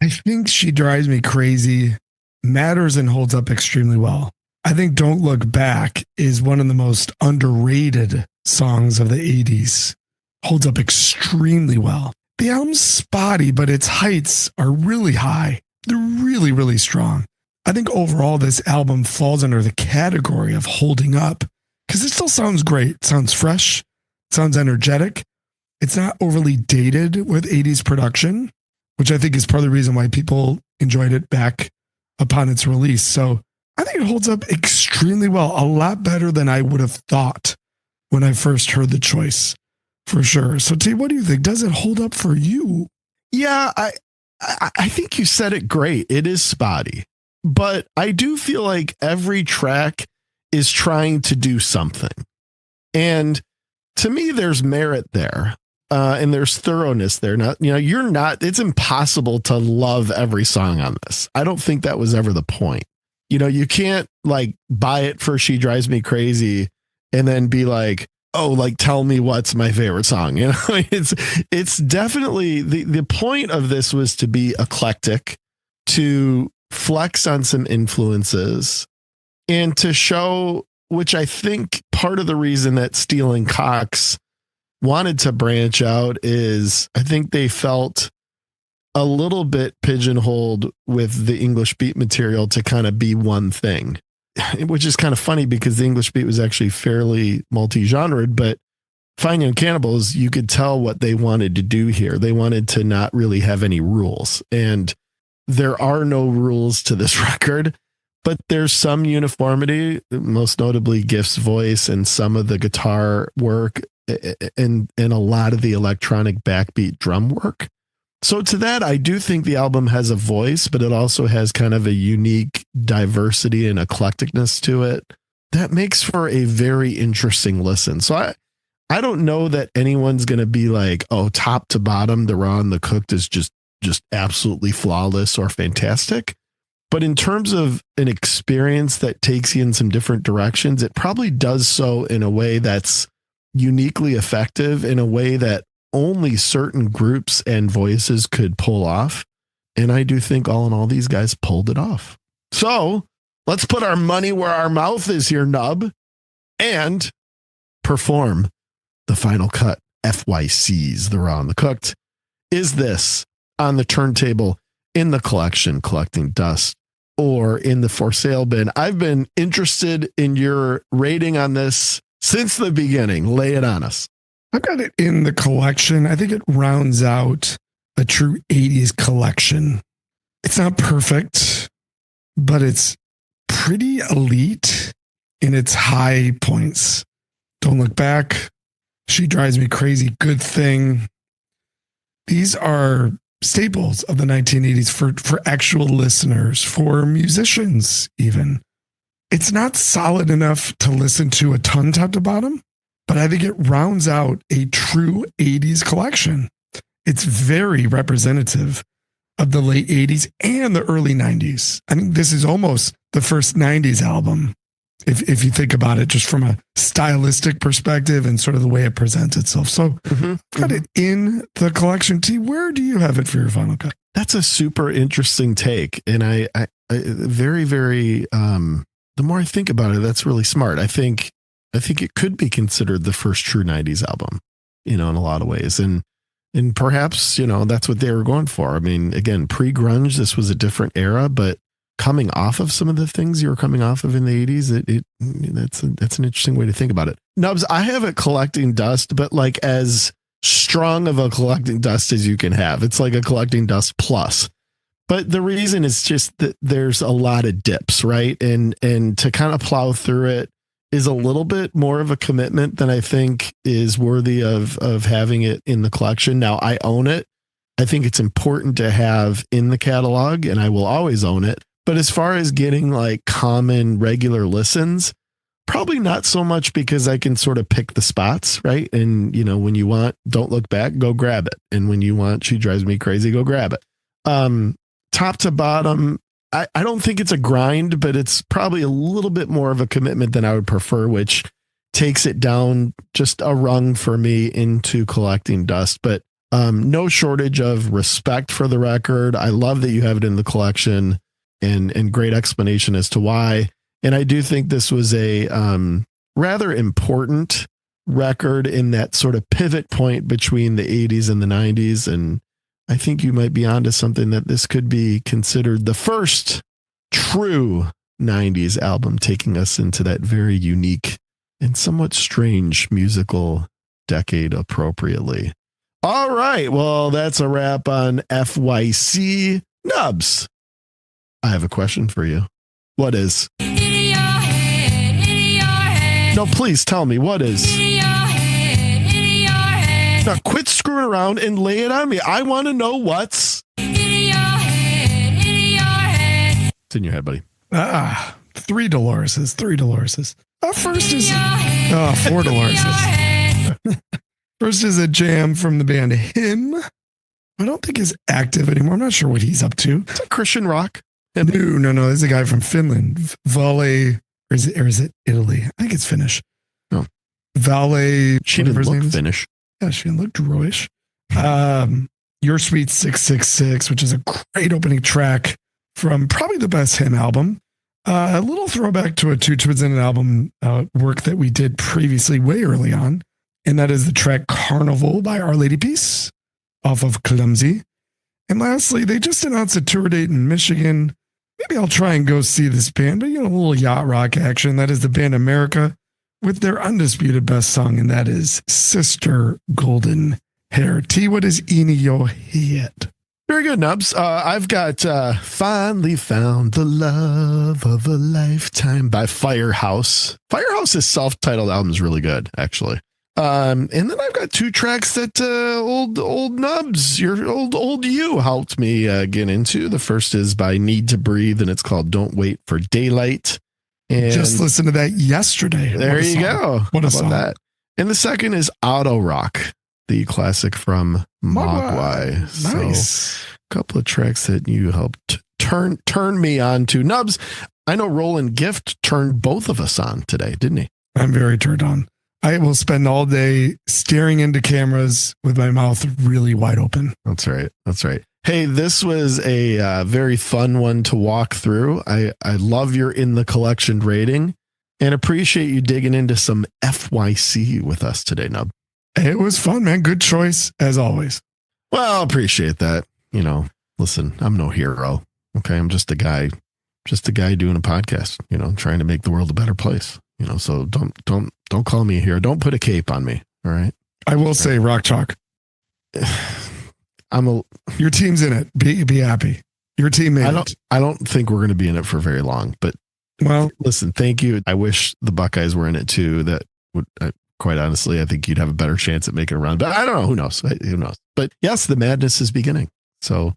I think She Drives Me Crazy matters and holds up extremely well. I think Don't Look Back is one of the most underrated songs of the 80s. Holds up extremely well. The album's spotty, but its heights are really high. They're really, really strong. I think overall this album falls under the category of holding up because it still sounds great. It sounds fresh. It sounds energetic. It's not overly dated with 80s production, which I think is part of the reason why people enjoyed it back upon its release. So I think it holds up extremely well, a lot better than I would have thought when I first heard the choice, for sure. So T, what do you think? Does it hold up for you?
Yeah, I think you said it great. It is spotty, but I do feel like every track is trying to do something. And to me, there's merit there. And there's thoroughness there. It's impossible to love every song on this. I don't think that was ever the point. You can't like buy it for She Drives Me Crazy and then be like, oh, like, tell me what's my favorite song. It's definitely the point of this was to be eclectic, to flex on some influences and to show, which I think part of the reason that Stealing Cox wanted to branch out is I think they felt a little bit pigeonholed with the English beat material to kind of be one thing, which is kind of funny because the English beat was actually fairly multi-genred, but Fine Young Cannibals, you could tell what they wanted to do here. They wanted to not really have any rules, and there are no rules to this record, but there's some uniformity, most notably Gift's voice and some of the guitar work and a lot of the electronic backbeat drum work. So to that, I do think the album has a voice, but it also has kind of a unique diversity and eclecticness to it that makes for a very interesting listen. So I don't know that anyone's going to be like, oh, top to bottom, the raw and the cooked is just absolutely flawless or fantastic. But in terms of an experience that takes you in some different directions, it probably does so in a way that's uniquely effective, in a way that only certain groups and voices could pull off. And I do think all in all, these guys pulled it off. So let's put our money where our mouth is here, Nub, and perform the final cut. FYC's The Raw and the Cooked. Is this on the turntable, in the collection, collecting dust, or in the for sale bin? I've been interested in your rating on this since the beginning. Lay it on us.
I've got it in the collection. I think it rounds out a true 80s collection. It's not perfect, but it's pretty elite in its high points. Don't Look Back, She Drives Me Crazy, Good Thing. These are staples of the 1980s for actual listeners, for musicians even. It's not solid enough to listen to a ton top to bottom, but I think it rounds out a true 80s collection. It's very representative of the late 80s and the early 90s. I think this is almost the first 90s album, if you think about it, just from a stylistic perspective and sort of the way it presents itself. So got it in the collection. T, where do you have it for your final cut?
That's a super interesting take. And I very, very, the more I think about it, that's really smart. I think it could be considered the first true 90s album, in a lot of ways. And perhaps, that's what they were going for. I mean, again, pre-grunge, this was a different era, but coming off of some of the things you were coming off of in the 80s, that's an interesting way to think about it. Nubs, I have it collecting dust, but like as strong of a collecting dust as you can have. It's like a collecting dust plus. But the reason is just that there's a lot of dips, right? And to kind of plow through it is a little bit more of a commitment than I think is worthy of having it in the collection. Now, I own it. I think it's important to have in the catalog, and I will always own it. But as far as getting like common regular listens, probably not so much, because I can sort of pick the spots, right? And, when you want Don't Look Back, go grab it. And when you want She Drives Me Crazy, go grab it. Top to bottom, I don't think it's a grind, but it's probably a little bit more of a commitment than I would prefer, which takes it down just a rung for me into collecting dust. But no shortage of respect for the record. I love that you have it in the collection, and great explanation as to why. And I do think this was a rather important record in that sort of pivot point between the 80s and the 90s. And I think you might be onto something, that this could be considered the first true 90s album, taking us into that very unique and somewhat strange musical decade appropriately. All right. Well, that's a wrap on FYC. Nubs, I have a question for you. What is? No, please tell me, what is? Now quit screwing around and lay it on me. I want to know what's it's in your head, buddy.
Three Doloreses. First is four Doloreses. First is a jam from the band Him. I don't think he's active anymore. I'm not sure what he's up to.
It's a Christian rock.
No. This is a guy from Finland. Vale, or is it Italy? I think it's Finnish.
No.
Vale.
She didn't look Finnish.
Yeah, she didn't look Druish. Your Sweet 666, which is a great opening track from probably the best Him album. A little throwback to a Two Twids in an album work that we did previously, way early on. And that is the track Carnival by Our Lady Peace off of Clumsy. And lastly, they just announced a tour date in Michigan. Maybe I'll try and go see this band, but a little yacht rock action. That is the band America with their undisputed best song, and that is Sister Golden Hair. T, what is in your head?
Very good, Nubs. I've got Finally Found the Love of a Lifetime by Firehouse. Firehouse's self-titled album is really good, actually. And then I've got two tracks that old Nubs, your old you, helped me get into. The first is by Need to Breathe, and it's called Don't Wait for Daylight. And
just listened to that yesterday.
there
What a
you
song.
go.
What a
How
song.
about that? And the second is Auto Rock, the classic from Mogwai. So,
Nice.
a couple of tracks that you helped turn me on to. Nubs, I know Roland Gift turned both of us on today, didn't he?
I'm very turned on. I will spend all day staring into cameras with my mouth really wide open.
That's right. That's right. Hey, this was a very fun one to walk through. I love your in the collection rating and appreciate you digging into some FYC with us today, Nub.
It was fun, man. Good choice, as always.
Well, appreciate that. You know, listen, I'm no hero. Okay. I'm just a guy doing a podcast, you know, trying to make the world a better place. You know, so don't call me a hero. Don't put a cape on me. All right.
I will say, Rock Chalk, your team's in it. Be happy. Your team made it.
I don't think we're going to be in it for very long, but
Well,
listen, thank you. I wish the Buckeyes were in it too. That would, quite honestly, I think you'd have a better chance at making a run, but I don't know. Who knows? Who knows? But yes, the madness is beginning. So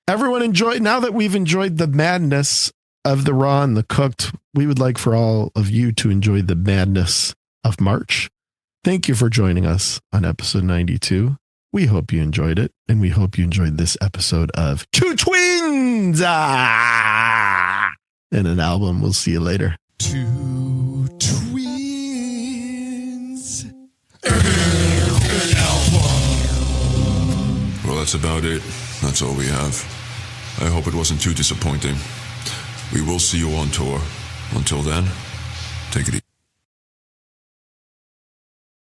everyone enjoy. Now that we've enjoyed the madness of the raw and the cooked, we would like for all of you to enjoy the madness of March. Thank you for joining us on episode 92. We hope you enjoyed it, and we hope you enjoyed this episode of Two Twins and an album. We'll see you later.
Two twins.
Well, that's about it. That's all we have. I hope it wasn't too disappointing. We will see you on tour. Until then, take it easy.